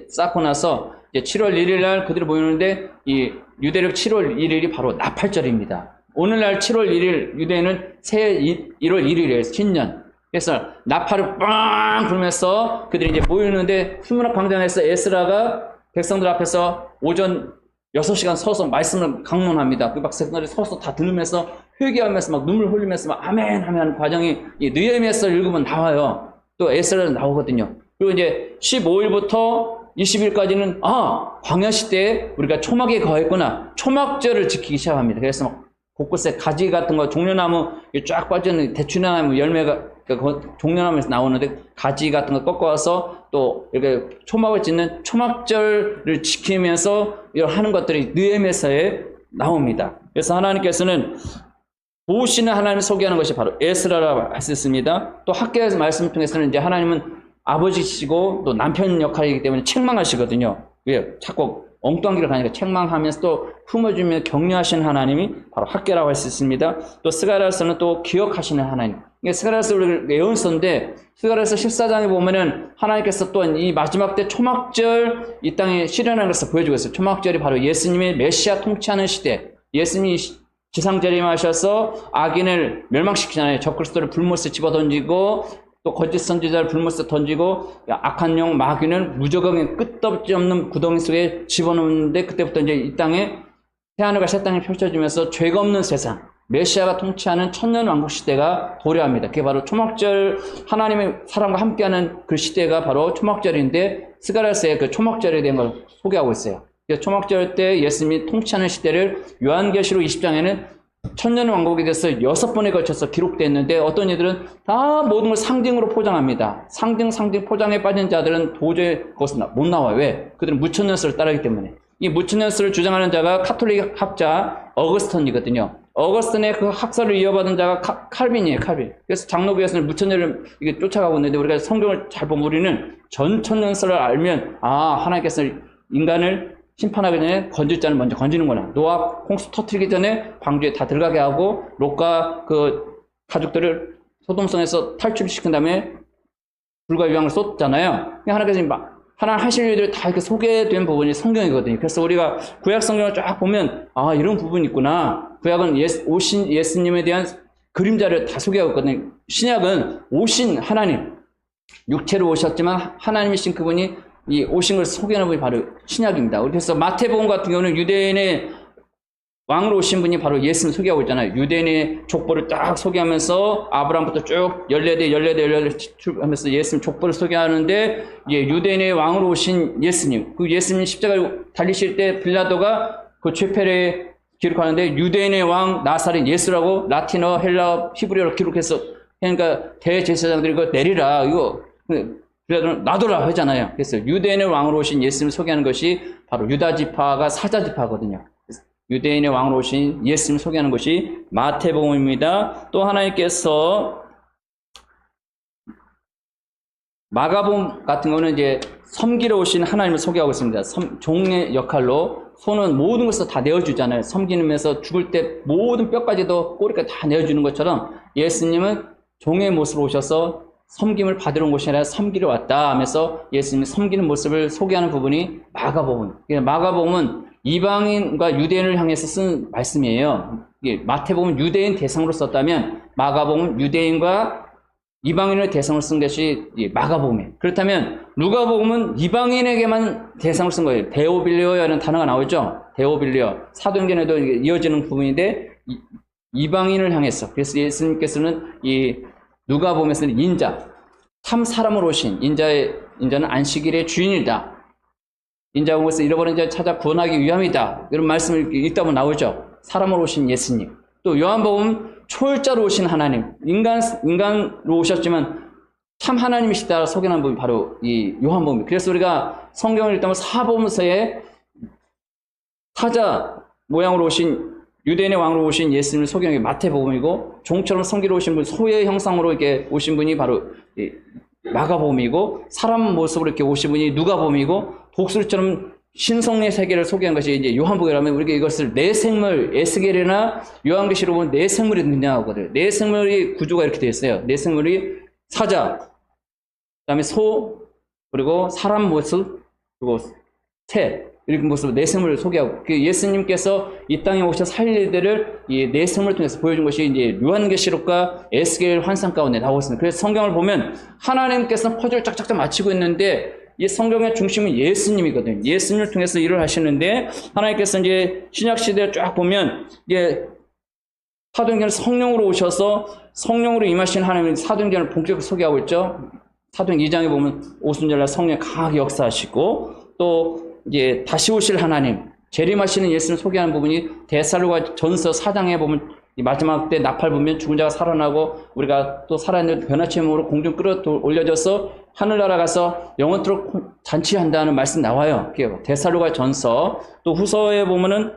Speaker 1: 쌓고 나서 이제 7월 1일 날 그들이 모이는데 이 유대력 7월 1일이 바로 나팔절입니다. 오늘날 7월 1일 유대인은 새해 1월 1일이에요. 신년. 그래서 나팔을 빵 불면서 그들이 이제 모이는데 수문학 광장에서 에스라가 백성들 앞에서 오전 6시간 서서 말씀을 강론합니다. 그 백성들이 서서 다 들으면서 회개하면서 막 눈물 흘리면서 막 아멘 하는 과정이 이 느헤미야서를 읽으면 나와요. 또 에스라는 나오거든요. 그리고 이제 15일부터 20일까지는 광야 시대에 우리가 초막에 거했구나. 초막절을 지키기 시작합니다. 그래서 막 곳곳에 가지 같은 거 종려나무 쫙 빠져있는 대추나무 열매가 종려나무에서 나오는데 가지 같은 거 꺾어와서 또 이렇게 초막을 짓는 초막절을 지키면서 하는 것들이 느헤미야서에 나옵니다. 그래서 하나님께서는 도우시는 하나님을 소개하는 것이 바로 에스라라고 할 수 있습니다. 또 학계에서 말씀을 통해서는 이제 하나님은 아버지시고 또 남편 역할이기 때문에 책망하시거든요. 왜? 자꾸 엉뚱한 길을 가니까 책망하면서 또 품어주며 격려하시는 하나님이 바로 학계라고 할 수 있습니다. 또 스가랴서는 또 기억하시는 하나님. 스가랴서 우리 예언서인데 스가랴서 14장에 보면은 하나님께서 또한 이 마지막 때 초막절 이 땅에 실현하는 것을 보여주고 있어요. 초막절이 바로 예수님의 메시아 통치하는 시대. 예수님이 지상재림하셔서 악인을 멸망시키잖아요. 적그리스도를 불못에 집어던지고 또 거짓 선지자를 불못에 던지고 악한 영 마귀는 무저강의 끝없이 없는 구덩이 속에 집어넣는데 그때부터 이제 이 땅에 새하늘과 새 땅이 펼쳐지면서 죄가 없는 세상 메시아가 통치하는 천년 왕국 시대가 도래합니다. 그게 바로 초막절 하나님의 사람과 함께하는 그 시대가 바로 초막절인데 스가랴서의 그 초막절에 대한 걸 소개하고 있어요. 초막절 때 예수님이 통치하는 시대를 요한계시록 20장에는 천년 왕국에 대해서 6번에 걸쳐서 기록되어 있는데 어떤 이들은 다 모든 걸 상징으로 포장합니다. 상징 포장에 빠진 자들은 도저히 그것은 못 나와요. 왜? 그들은 무천년설을 따르기 때문에. 이 무천년설을 주장하는 자가 카톨릭 학자 어거스턴이거든요. 어거스턴의 그 학설을 이어받은 자가 칼빈이에요. 칼빈. 그래서 장로교에서는 무천년을 이게 쫓아가고 있는데 우리가 성경을 잘 보면 우리는 전천년설을 알면 하나님께서 인간을 심판하기 전에 건질 자는 먼저 건지는구나. 노아 홍수 터뜨리기 전에 방주에 다 들어가게 하고 롯과 그 가족들을 소돔성에서 탈출시킨 다음에 불과 유황을 쏟잖아요. 하나님께서 하나님 하실 일들이 다 이렇게 소개된 부분이 성경이거든요. 그래서 우리가 구약 성경을 쫙 보면 이런 부분이 있구나. 구약은 오신 예수님에 대한 그림자를 다 소개하고 있거든요. 신약은 오신 하나님 육체로 오셨지만 하나님이신 그분이 이 오신 걸 소개하는 분이 바로 신약입니다. 그래서 마태복음 같은 경우는 유대인의 왕으로 오신 분이 바로 예수님 소개하고 있잖아요. 유대인의 족보를 딱 소개하면서 아브라함부터 쭉 14 하면서 예수님 족보를 소개하는데 유대인의 왕으로 오신 예수님. 그 예수님 십자가를 달리실 때 빌라도가 그 죄패를 기록하는데 유대인의 왕 나사렛 예수라고 라틴어, 헬라어, 히브리어로 기록해서 그러니까 대제사장들이 이거 내리라. 이거 빌라도는 놔둬라 하잖아요. 그래서 유대인의 왕으로 오신 예수님을 소개하는 것이 바로 유다 지파가 사자 지파거든요. 유대인의 왕으로 오신 예수님을 소개하는 것이 마태복음입니다. 또 하나님께서 마가복음 같은 경우는 이제 섬기러 오신 하나님을 소개하고 있습니다. 종의 역할로 손은 모든 것을 다 내어주잖아요. 섬기면서 죽을 때 모든 뼈까지도 꼬리까지 다 내어주는 것처럼 예수님은 종의 모습으로 오셔서 섬김을 받으러 온 것이 아니라 섬기러 왔다 하면서 예수님이 섬기는 모습을 소개하는 부분이 마가복음. 마가복음은 이방인과 유대인을 향해서 쓴 말씀이에요. 마태복음은 유대인 대상으로 썼다면 마가복음은 유대인과 이방인의 대상을 쓴 것이 이 마가복음이에요. 그렇다면 누가복음은 이방인에게만 대상을 쓴 거예요. 데오빌리오라는 단어가 나오죠. 데오빌리오. 사도행전에도 이어지는 부분인데 이방인을 향해서. 그래서 예수님께서는 이 누가복음에서는 인자, 참 사람으로 오신 인자는 안식일의 주인이다. 인자공에서 잃어버린 자 찾아 구원하기 위함이다. 이런 말씀을 읽다 보면 나오죠. 사람으로 오신 예수님. 또 요한복음 초월자로 오신 하나님, 인간으로 오셨지만 참 하나님이시다 소개하는 부분이 바로 이 요한복음입니다. 그래서 우리가 성경을 읽다 보면 사복음서에 사자 모양으로 오신 유대인의 왕으로 오신 예수님을 소개하는 게 마태복음이고, 종처럼 섬기러 오신 분, 소의 형상으로 이렇게 오신 분이 바로 마가복음이고, 사람 모습으로 이렇게 오신 분이 누가복음이고, 독수리처럼 신성의 세계를 소개한 것이 이제 요한복음이라면 우리가 이것을 내 생물, 에스겔이나 요한계시록 보면 내 생물이 등장하거든요. 내 생물의 구조가 이렇게 되어 있어요. 내 생물이 사자, 그다음에 소, 그리고 사람 모습, 그리고 새, 이렇게 모습으로 내 생물을 소개하고, 예수님께서 이 땅에 오셔 살릴 일들을 이 내 생물을 통해서 보여준 것이 이제 요한계시록과 에스겔 환상 가운데 나오고 있습니다. 그래서 성경을 보면 하나님께서는 퍼즐을 쫙쫙쫙 맞추고 있는데, 이 성경의 중심은 예수님이거든요. 예수님을 통해서 일을 하시는데, 하나님께서 이제 신약 시대를 쫙 보면 이제 사도행전을 성령으로 오셔서 성령으로 임하신 하나님이 사도행전을 본격적으로 소개하고 있죠. 사도행전 2장에 보면 오순절날 성령이 강하게 역사하시고, 또 이제 다시 오실 하나님, 재림하시는 예수를 소개하는 부분이 데살로가 전서 4장에 보면 이 마지막 때 나팔 불면 죽은 자가 살아나고 우리가 또 살아있는 변화체 몸으로 공중 끌어 올려져서 하늘나라 가서 영원토록 잔치한다는 말씀 나와요. 데살로가 전서, 또 후서에 보면은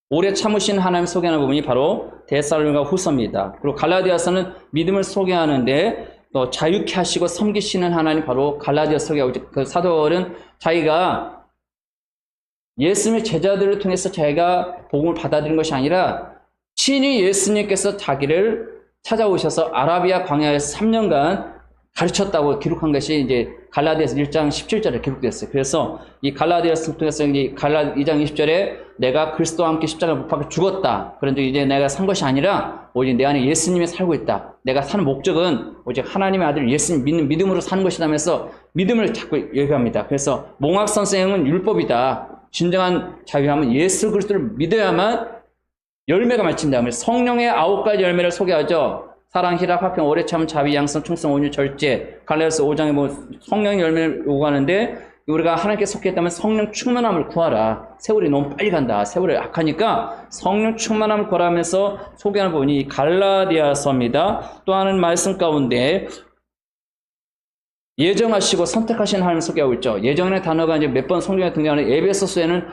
Speaker 1: 오래 참으신 하나님 소개하는 부분이 바로 데살로가 후서입니다. 그리고 갈라디아서는 믿음을 소개하는데 또 자유케 하시고 섬기시는 하나님, 바로 갈라디아서 소개하고 있죠. 그 사도는 자기가 예수님의 제자들을 통해서 자기가 복음을 받아들인 것이 아니라 친히 예수님께서 자기를 찾아오셔서 아라비아 광야에서 3년간 가르쳤다고 기록한 것이 이제 갈라디아서 1장 17절에 기록되었어요. 그래서 이 갈라디아서 통해서 2장 20절에 내가 그리스도와 함께 십자가에 못 박혀 죽었다. 그런데 이제 내가 산 것이 아니라 오직 내 안에 예수님이 살고 있다. 내가 사는 목적은 오직 하나님의 아들 예수님 믿는 믿음으로 사는 것이라면서 믿음을 자꾸 얘기합니다. 그래서 몽학 선생은 율법이다. 진정한 자유함은 예수 그리스도를 믿어야만 열매가 맺힌다. 성령의 9가지 열매를 소개하죠. 사랑, 희락, 화평, 오래 참음, 자비, 양선, 충성, 온유, 절제. 갈라디아서 5장에 뭐 성령의 열매를 요구하는데, 우리가 하나님께 속했다면 성령 충만함을 구하라. 세월이 너무 빨리 간다. 세월이 악하니까 성령 충만함을 구하라면서 소개하는 부분이 갈라디아서입니다. 또 하는 말씀 가운데 예정하시고 선택하신 하나님을 소개하고 있죠. 예정이라는 단어가 이제 몇 번 성경에 등장하는 에베소서에는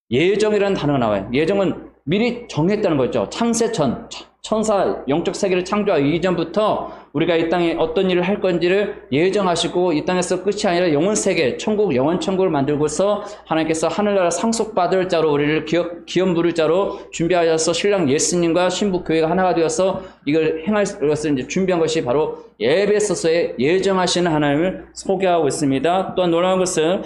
Speaker 1: 예정이라는 단어가 나와요. 예정은 미리 정했다는 거죠. 창세 전, 천사 영적 세계를 창조하기 이전부터 우리가 이 땅에 어떤 일을 할 건지를 예정하시고, 이 땅에서 끝이 아니라 영원 세계, 천국, 영원 천국을 만들고서 하나님께서 하늘나라 상속받을 자로 우리를 기업 부를 자로 준비하셔서 신랑 예수님과 신부 교회가 하나가 되어서 이걸 행할 것을 이제 준비한 것이 바로 에베소서에 예정하시는 하나님을 소개하고 있습니다. 또한 놀라운 것은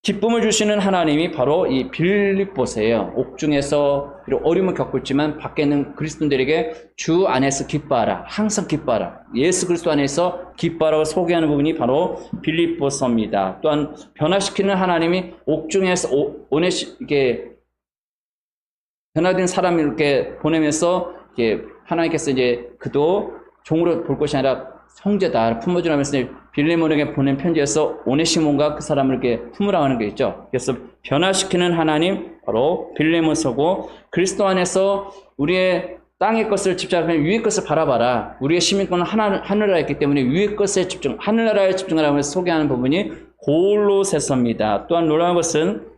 Speaker 1: 기쁨을 주시는 하나님이 바로 이 빌립보서예요. 옥중에서 비록 어려움을 겪고 있지만 밖에 있는 그리스도인들에게 주 안에서 기뻐하라, 항상 기뻐하라, 예수 그리스도 안에서 기뻐하라고 소개하는 부분이 바로 빌립보서입니다. 또한 변화시키는 하나님이 옥중에서 이렇게 변화된 사람을 이렇게 보내면서 이렇게 하나님께서 이제 그도 종으로 볼 것이 아니라 형제다 품어주라면서 빌레몬에게 보낸 편지에서 오네시몬과 그 사람을 이렇게 품으라고 하는 게 있죠. 그래서 변화시키는 하나님 바로 빌레몬서고, 그리스도 안에서 우리의 땅의 것을 집중하면 위의 것을 바라봐라. 우리의 시민권은 하늘나라에 있기 때문에 위의 것에 하늘나라에 집중하라고 해서 소개하는 부분이 골로새서입니다. 또한 놀라운 것은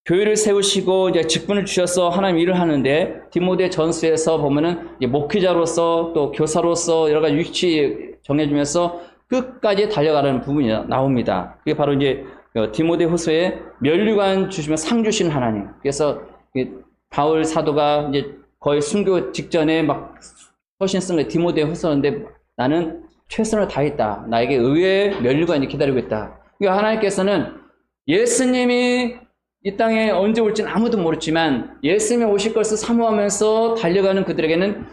Speaker 1: 교회를 세우시고 이제 직분을 주셔서 하나님 일을 하는데, 디모데 전서에서 보면은 이제 목회자로서 또 교사로서 여러 가지 위치 정해주면서 끝까지 달려가라는 부분이 나옵니다. 그게 바로 이제 디모데 후서에 면류관 주시면 상 주신 하나님. 그래서 바울 사도가 이제 거의 순교 직전에 막 서신 쓴 게 디모데 후서인데, 나는 최선을 다했다. 나에게 의외의 면류관이 기다리고 있다. 그러니까 하나님께서는 예수님이 이 땅에 언제 올지는 아무도 모르지만 예수님이 오실 것을 사모하면서 달려가는 그들에게는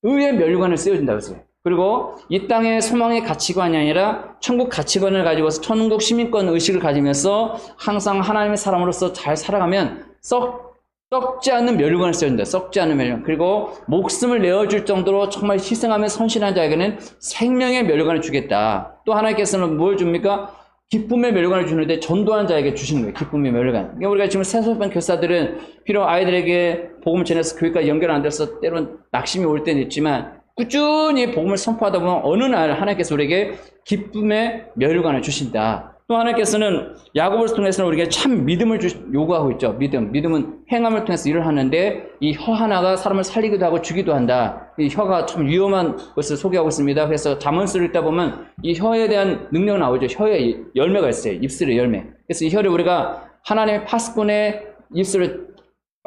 Speaker 1: 의의 면류관을 씌워준다고 했어요. 그리고 이 땅의 소망의 가치관이 아니라 천국 가치관을 가지고서 천국 시민권 의식을 가지면서 항상 하나님의 사람으로서 잘 살아가면 썩지 않는 면류관을 씌워준다. 썩지 않는 면류관. 그리고 목숨을 내어줄 정도로 정말 희생하며 선신한 자에게는 생명의 면류관을 주겠다. 또 하나님께서는 뭘 줍니까? 기쁨의 면류관을 주는데 전도한 자에게 주시는 거예요. 기쁨의 면류관. 그러니까 우리가 지금 새소반 교사들은 비록 아이들에게 복음을 전해서 교육과 연결 안 돼서 때론 낙심이 올 때는 있지만 꾸준히 복음을 선포하다 보면 어느 날 하나님께서 우리에게 기쁨의 면류관을 주신다. 또 하나님께서는 야고보를 통해서는 우리에게 참 믿음을 요구하고 있죠. 믿음은 행함을 통해서 일을 하는데 이 혀 하나가 사람을 살리기도 하고 죽이도 한다. 이 혀가 참 위험한 것을 소개하고 있습니다. 그래서 잠언서를 읽다 보면 이 혀에 대한 능력이 나오죠. 혀에 열매가 있어요. 입술의 열매. 그래서 이 혀를 우리가 하나님의 파수꾼의 입술을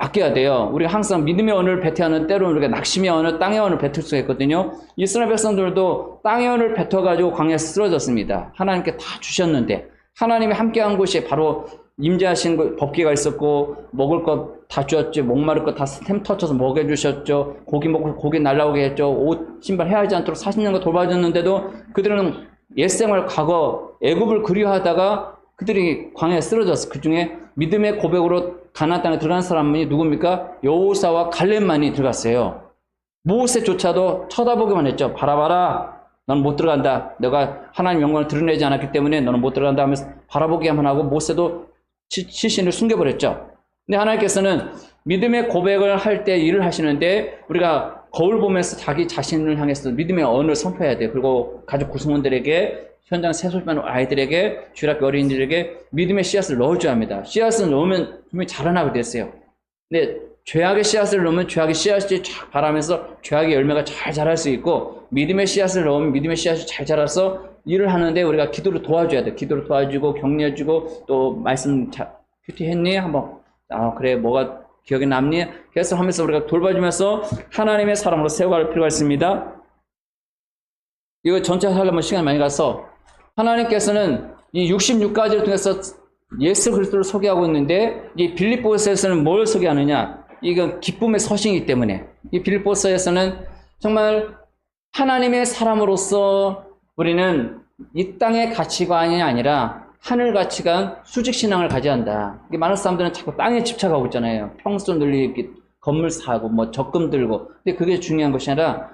Speaker 1: 맡겨야 돼요. 우리가 항상 믿음의 언어를 뱉어야하는 때로는 우리가 낙심의 언어, 땅의 언어를 뱉을 수가 있거든요. 이스라엘 백성들도 땅의 언어를 뱉어가지고 광야에서 쓰러졌습니다. 하나님께 다 주셨는데 하나님이 함께한 곳이 바로 임재하신 법궤가 있었고 먹을 것 다 주었죠. 목마를 것 다 템 터쳐서 먹여주셨죠. 고기 먹고 고기 날라오게 했죠. 옷, 신발 헤아리지 않도록 40년간 돌봐줬는데도 그들은 옛생활 과거 애굽을 그리워하다가 그들이 광야에 쓰러졌어. 그 중에 믿음의 고백으로 가나안 땅에 들어간 사람이 누굽니까? 여호사와 갈렙만이 들어갔어요. 모세조차도 쳐다보기만 했죠. 바라봐라. 너는 못 들어간다. 너가 하나님 영광을 드러내지 않았기 때문에 너는 못 들어간다 하면서 바라보기만 하고 모세도 시신을 숨겨버렸죠. 근데 하나님께서는 믿음의 고백을 할 때 일을 하시는데 우리가 거울 보면서 자기 자신을 향해서 믿음의 언어를 선포해야 돼요. 그리고 가족 구성원들에게 현장 세솔반 아이들에게 주일학교 어린이들에게 믿음의 씨앗을 넣어줘야 합니다. 씨앗을 넣으면 분명히 자라나게 됐어요. 근데 죄악의 씨앗을 넣으면 죄악의 씨앗이 쫙 자라면서 죄악의 열매가 잘 자랄 수 있고 믿음의 씨앗을 넣으면 믿음의 씨앗이 잘 자라서 일을 하는데 우리가 기도를 도와줘야 돼요. 기도를 도와주고 격려해주고 또 말씀 큐티했니? 한번 그래 뭐가 기억에 남니? 계속 하면서 우리가 돌봐주면서 하나님의 사람으로 세워갈 필요가 있습니다. 이거 전체 하려면 시간이 많이 가서 하나님께서는 이 66가지를 통해서 예수 그리스도를 소개하고 있는데 이 빌립보서에서는 뭘 소개하느냐? 이건 기쁨의 서신이기 때문에 이 빌립보서에서는 정말 하나님의 사람으로서 우리는 이 땅의 가치관이 아니라 하늘 가치관, 수직 신앙을 가져야 한다. 많은 사람들은 자꾸 땅에 집착하고 있잖아요. 평수 늘리기, 건물 사고, 뭐 적금 들고. 근데 그게 중요한 것이 아니라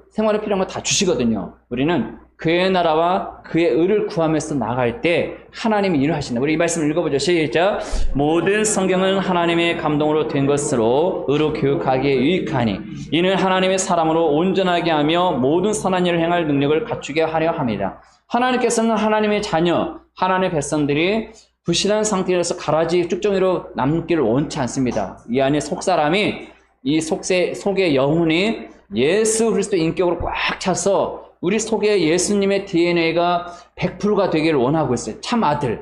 Speaker 1: 생활에 필요한 거 다 주시거든요. 우리는 그의 나라와 그의 의를 구하면서 나갈 때 하나님이 일을 하신다. 우리 이 말씀을 읽어보죠. 시작. 모든 성경은 하나님의 감동으로 된 것으로 의로 교육하기에 유익하니 이는 하나님의 사람으로 온전하게 하며 모든 선한 일을 행할 능력을 갖추게 하려 함이라. 하나님께서는 하나님의 자녀, 하나님의 백성들이 부실한 상태에서 가라지 쭉정이로 남기를 원치 않습니다. 이 안에 속사람이 이 속의 영혼이 예수 그리스도의 인격으로 꽉 차서 우리 속에 예수님의 DNA가 100%가 되기를 원하고 있어요. 참 아들.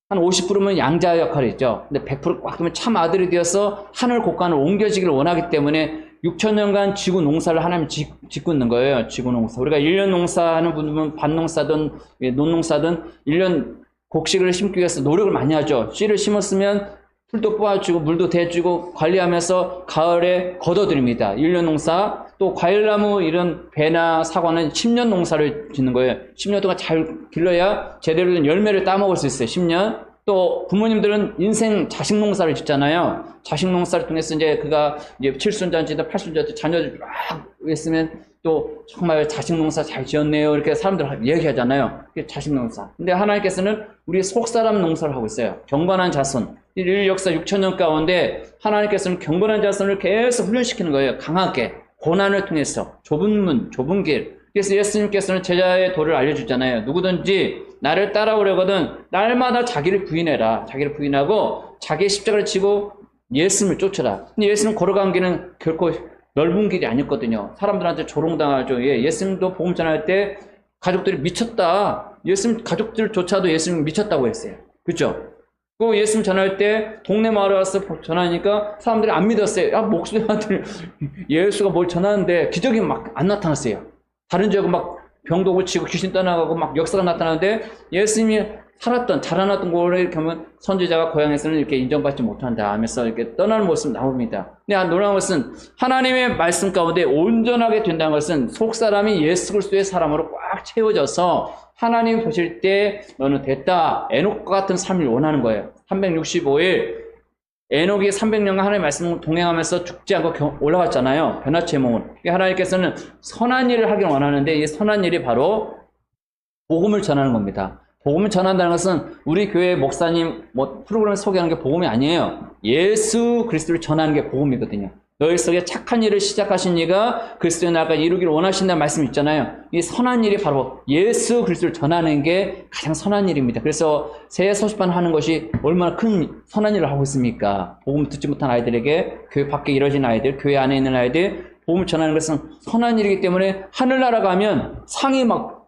Speaker 1: 한 50%면 양자 역할이 있죠. 근데 100%꽉 되면 참 아들이 되어서 하늘 곳간을 옮겨지기를 원하기 때문에 6,000년간 지구 농사를 하나님 짓고 있는 거예요. 지구 농사. 우리가 1년 농사하는 분들은 밭농사든 논농사든 1년 곡식을 심기 위해서 노력을 많이 하죠. 씨를 심었으면 풀도 뽑아주고 물도 대주고 관리하면서 가을에 걷어들입니다. 1년 농사. 또 과일나무 이런 배나 사과는 10년 농사를 짓는 거예요. 10년 동안 잘 길러야 제대로 된 열매를 따먹을 수 있어요. 10년. 또 부모님들은 인생 자식 농사를 짓잖아요. 자식 농사를 통해서 그가 칠순잔치든 팔순잔치 자녀들 막 했으면 또 정말 자식 농사 잘 지었네요. 이렇게 사람들 얘기하잖아요. 그게 자식 농사. 근데 하나님께서는 우리 속사람 농사를 하고 있어요. 경건한 자손. 인류 역사 6,000년 가운데 하나님께서는 경건한 자손을 계속 훈련시키는 거예요. 강하게. 고난을 통해서 좁은 문, 좁은 길. 그래서 예수님께서는 제자의 도를 알려주잖아요. 누구든지 나를 따라오려거든 날마다 자기를 부인해라. 자기를 부인하고 자기의 십자가를 지고 예수님을 쫓아라. 근데 예수님 걸어간 길은 결코 넓은 길이 아니었거든요. 사람들한테 조롱당하죠. 예수님도 복음 전할 때 가족들이 미쳤다. 예수님 가족들조차도 예수님 미쳤다고 했어요. 그렇죠? 그 예수님 전할 때 동네 마을에 와서 전하니까 사람들이 안 믿었어요. 야, 목소리만 들려. 예수가 뭘 전하는데 기적이 막 안 나타났어요. 다른 지역은 막 병도 고치고 귀신 떠나가고 막 역사가 나타나는데 예수님이 살았던, 자라났던 곳을 이렇게 하면 선지자가 고향에서는 이렇게 인정받지 못한다 하면서 이렇게 떠나는 모습 나옵니다. 근데 놀라운 것은 하나님의 말씀 가운데 온전하게 된다는 것은 속 사람이 예수 그리스도의 사람으로 꽉 채워져서 하나님 보실 때 너는 됐다. 에녹과 같은 삶을 원하는 거예요. 365일 에녹이 300년간 하나님의 말씀을 동행하면서 죽지 않고 올라갔잖아요. 변화체 몸은. 하나님께서는 선한 일을 하길 원하는데 이 선한 일이 바로 복음을 전하는 겁니다. 복음을 전한다는 것은 우리 교회 목사님 프로그램을 소개하는 게 복음이 아니에요. 예수 그리스도를 전하는 게 복음이거든요. 너희 속에 착한 일을 시작하신 이가 그리스도의 나라까지 이루기를 원하신다는 말씀 있잖아요. 이 선한 일이 바로 예수 그리스도를 전하는 게 가장 선한 일입니다. 그래서 새 서식반 하는 것이 얼마나 큰 선한 일을 하고 있습니까? 복음 듣지 못한 아이들에게, 교회 밖에 이뤄진 아이들, 교회 안에 있는 아이들, 복음을 전하는 것은 선한 일이기 때문에 하늘나라 가면 상이 막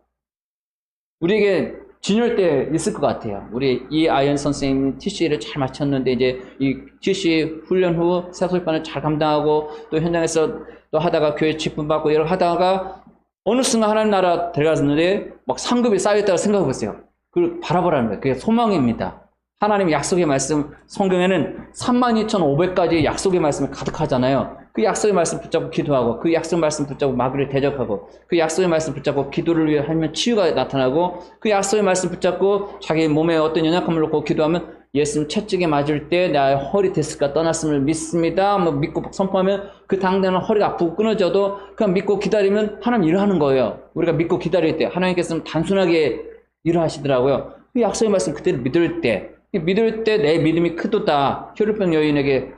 Speaker 1: 우리에게 진열대 있을 것 같아요. 우리 이아연 선생님이 TC를 잘 마쳤는데 이제 이 TC 훈련 후 새소식반을 잘 감당하고 또 현장에서 또 하다가 교회 직분 받고 이렇게 하다가 어느 순간 하나님 나라 들어갔는데 막 상급이 쌓여있다고 생각해 보세요. 그걸 바라보라는 거예요. 그게 소망입니다. 하나님의 약속의 말씀, 성경에는 32,500가지 약속의 말씀이 가득하잖아요. 그 약속의 말씀 붙잡고 기도하고 그 약속의 말씀 붙잡고 마귀를 대적하고 그 약속의 말씀 붙잡고 기도를 위해 하면 치유가 나타나고 그 약속의 말씀 붙잡고 자기 몸에 어떤 연약함을 놓고 기도하면 예수님 채찍에 맞을 때 나의 허리 디스크가 떠났음을 믿습니다. 믿고 선포하면 그 당대는 허리가 아프고 끊어져도 그냥 믿고 기다리면 하나님 일하는 거예요. 우리가 믿고 기다릴 때 하나님께서는 단순하게 일하시더라고요. 그 약속의 말씀 그대로 믿을 때 내 믿음이 크도다. 혈루병 여인에게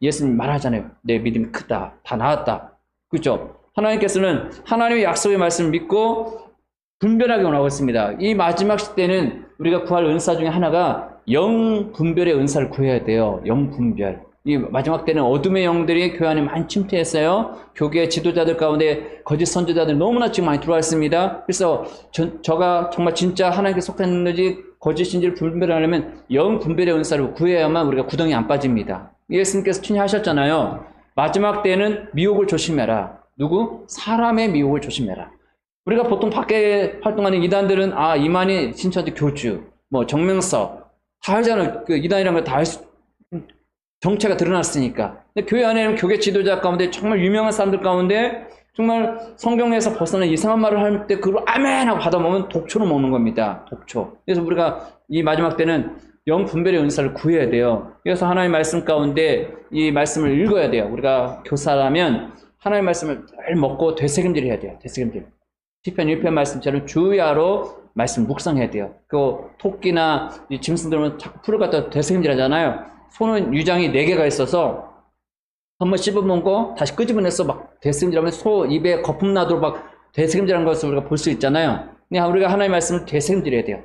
Speaker 1: 예수님 말하잖아요. 내 믿음이 크다. 다 나았다. 그렇죠? 하나님께서는 하나님의 약속의 말씀을 믿고 분별하게 원하고 있습니다. 이 마지막 시대는 우리가 구할 은사 중에 하나가 영 분별의 은사를 구해야 돼요. 영 분별. 이 마지막 때는 어둠의 영들이 교회 안에 많이 침투했어요. 교계 지도자들 가운데 거짓 선지자들 너무나 지금 많이 들어와 있습니다. 그래서 저가 정말 진짜 하나님께 속했는지 거짓인지를 분별하려면 영 분별의 은사를 구해야만 우리가 구덩이 안 빠집니다. 예수님께서 친히하셨잖아요. 마지막 때는 미혹을 조심해라. 누구? 사람의 미혹을 조심해라. 우리가 보통 밖에 활동하는 이단들은 이만희 신천지 교주, 정명서 다 알잖아요. 그 이단이라는 거 다 정체가 드러났으니까. 근데 교회 안에는 교계 지도자 가운데 정말 유명한 사람들 가운데 정말 성경에서 벗어난 이상한 말을 할 때 그걸 아멘 하고 받아먹으면 독초로 먹는 겁니다. 독초. 그래서 우리가 이 마지막 때는 영 분별의 은사를 구해야 돼요. 그래서 하나님의 말씀 가운데 이 말씀을 읽어야 돼요. 우리가 교사라면 하나님의 말씀을 늘 먹고 되새김질해야 돼요. 되새김질. 시편 1편 말씀처럼 주야로 말씀 묵상해야 돼요. 그 토끼나 이 짐승들은 자꾸 풀을 갖다 되새김질 하잖아요. 손은 유장이 4개가 있어서 한번 씹어먹고 다시 끄집어내서 막 되새김질하면 소 입에 거품 나도록 막 되새김질하는 것을 우리가 볼 수 있잖아요. 근데 우리가 하나님의 말씀을 되새김질해야 돼요.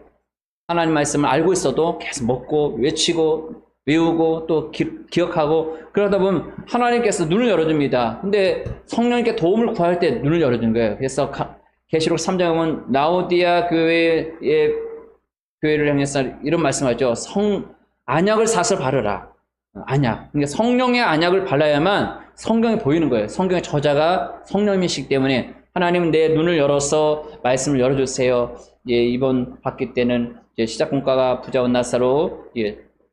Speaker 1: 하나님 말씀을 알고 있어도 계속 먹고 외치고 외우고 또 기억하고 그러다 보면 하나님께서 눈을 열어줍니다. 근데 성령님께 도움을 구할 때 눈을 열어준 거예요. 그래서 계시록 3장에 보면 라오디아 교회를 향해서 이런 말씀하죠. 안약을 사서 바르라. 안약. 그러니까 성령의 안약을 발라야만 성경이 보이는 거예요. 성경의 저자가 성령이시기 때문에 하나님은 내 눈을 열어서 말씀을 열어주세요. 이번 학기 때는 시작 공과가 부자원 나사로,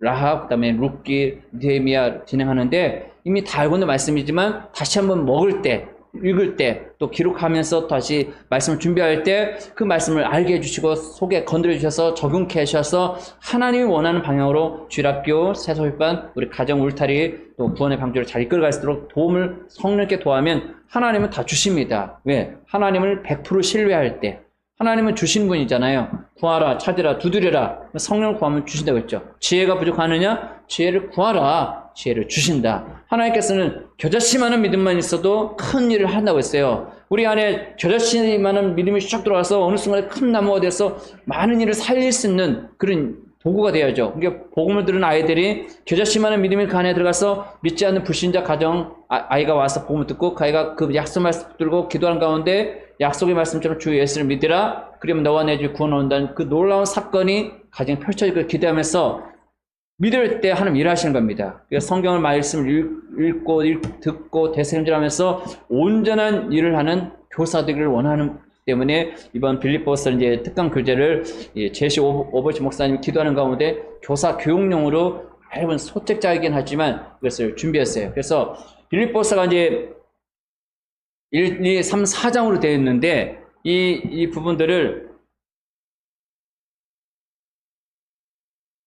Speaker 1: 라합, 그다음에 룻기, 느헤미야 진행하는데 이미 다 알고 있는 말씀이지만 다시 한번 먹을 때, 읽을 때, 또 기록하면서 다시 말씀을 준비할 때 그 말씀을 알게 해주시고 속에 건드려 주셔서 적용케 하셔서 하나님이 원하는 방향으로 주일학교, 새소식반, 우리 가정 울타리, 또 구원의 방주를 잘 이끌어갈 수 있도록 도움을 성령께 도하면 하나님은 다 주십니다. 왜? 하나님을 100% 신뢰할 때. 하나님은 주신 분이잖아요. 구하라, 찾으라, 두드려라. 성령을 구하면 주신다고 했죠. 지혜가 부족하느냐? 지혜를 구하라. 지혜를 주신다. 하나님께서는 겨자씨 많은 믿음만 있어도 큰 일을 한다고 했어요. 우리 안에 겨자씨 많은 믿음이 쭉 들어와서 어느 순간에 큰 나무가 돼서 많은 일을 살릴 수 있는 그런 도구가 되어야죠. 그러니까 복음을 들은 아이들이 겨자씨 많은 믿음이 그 안에 들어가서 믿지 않는 불신자 가정 아이가 와서 복음을 듣고 그 아이가 그 약속 말씀 들고 기도하는 가운데 약속의 말씀처럼 주 예수를 믿으라. 그러면 너와 내 주 구원 온다는 그 놀라운 사건이 가정 펼쳐지고 기대하면서 믿을 때 하나님 일하시는 겁니다. 그래서 성경을 말씀을 읽고 듣고 되새김질하면서 온전한 일을 하는 교사 되기를 원하는 때문에 이번 빌립보서 이제 특강 교재를 제시 오버치 목사님이 기도하는 가운데 교사 교육용으로 여러분 소책자이긴 하지만 그것을 준비했어요. 그래서 빌립보서가 이제 1, 2, 3, 4장으로 되어 있는데 이 부분들을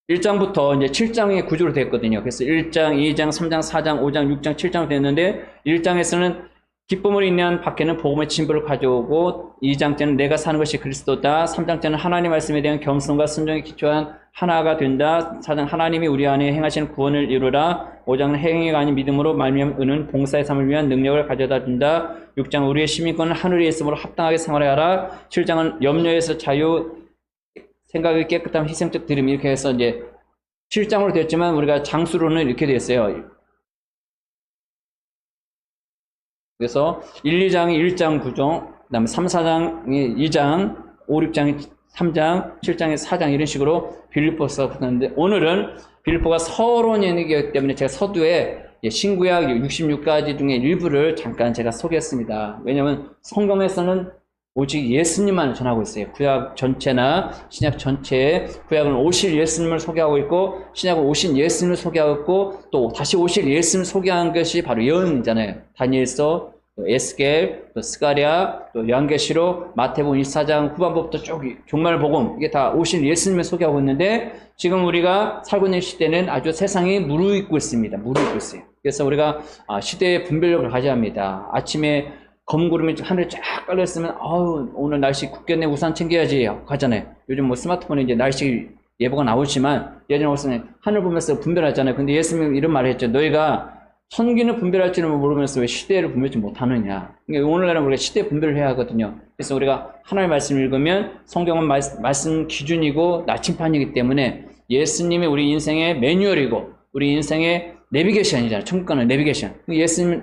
Speaker 1: 1장부터 이제 7장의 구조로 되었거든요. 그래서 1장, 2장, 3장, 4장, 5장, 6장, 7장으로 되었는데 1장에서는 기쁨으로 인한 밖에는 복음의 진보를 가져오고 2장 때는 내가 사는 것이 그리스도다. 3장 때는 하나님 말씀에 대한 겸손과 순종에 기초한 하나가 된다. 4장 하나님이 우리 안에 행하시는 구원을 이루라. 5장은 행위가 아닌 믿음으로 말미암은 은은 봉사의 삶을 위한 능력을 가져다 준다. 6장 우리의 시민권은 하늘에 있으므로 합당하게 생활하라. 7장은 염려에서 자유, 생각이 깨끗함, 희생적 드림 이렇게 해서 이제 7장으로 되었지만 우리가 장수로는 이렇게 됐어요. 그래서 1, 2장이 1장 구조, 그 다음에 3, 4장이 2장, 5, 6장이 3장, 7장이 4장 이런 식으로 빌립보서가 붙었는데 오늘은 빌립보가 서론이기 때문에 제가 서두에 신구약 66가지 중에 일부를 잠깐 제가 소개했습니다. 왜냐하면 성경에서는 오직 예수님만 전하고 있어요. 구약 전체나 신약 전체에 구약은 오실 예수님을 소개하고 있고 신약은 오신 예수님을 소개하고 있고 또 다시 오실 예수님을 소개한 것이 바로 예언이잖아요. 다니엘서, 또 에스겔, 또 스가랴, 또 요한계시록, 마태복음 24장 후반부부터 쭉 종말복음 이게 다 오실 예수님을 소개하고 있는데 지금 우리가 살고 있는 시대는 아주 세상이 무르익고 있습니다. 무르익고 있어요. 그래서 우리가 시대의 분별력을 가져야 합니다. 아침에 검구름이 하늘에 쫙 깔려있으면 아우 오늘 날씨 굳겠네 우산 챙겨야지 가잖아요. 요즘 뭐 스마트폰에 이제 날씨 예보가 나오지만 예전에 없으면 하늘 보면서 분별하잖아요. 근데 예수님이 이런 말을 했죠. 너희가 천기는 분별할 줄은 모르면서 왜 시대를 분별하지 못하느냐. 그러니까 오늘날은 우리가 시대 분별을 해야 하거든요. 그래서 우리가 하나님의 말씀을 읽으면 성경은 말씀 기준이고 나침판이기 때문에 예수님이 우리 인생의 매뉴얼이고 우리 인생의 내비게이션이잖아요. 천국 가는 내비게이션. 예수님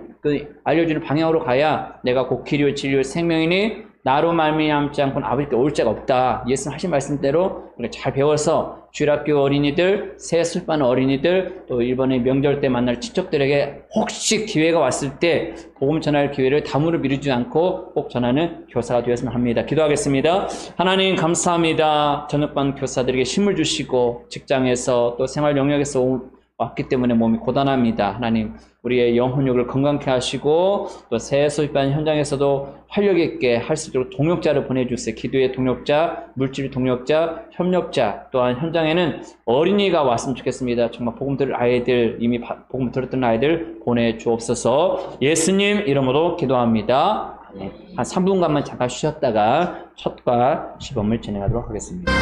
Speaker 1: 알려주는 방향으로 가야 내가 곧 길이요 진리요 생명이니 나로 말미암지 않고는 아버지께 올 자가 없다. 예수님 하신 말씀대로 우리가 잘 배워서 주일학교 어린이들, 새 술반 어린이들, 또 이번에 명절 때 만날 친척들에게 혹시 기회가 왔을 때 복음 전할 기회를 다무를 미루지 않고 꼭 전하는 교사가 되었으면 합니다. 기도하겠습니다. 하나님 감사합니다. 저녁반 교사들에게 힘을 주시고 직장에서 또 생활 영역에서 왔기 때문에 몸이 고단합니다. 하나님 우리의 영혼력을 건강케 하시고 또 새 소집반 현장에서도 활력 있게 할 수 있도록 동역자를 보내주세요. 기도의 동역자, 물질 동역자, 협력자 또한 현장에는 어린이가 왔으면 좋겠습니다. 정말 복음 들을 아이들 이미 복음 들었던 아이들 보내주옵소서. 예수님 이름으로 기도합니다. 한 3분간만 잠깐 쉬었다가 첫과 시범을 진행하도록 하겠습니다.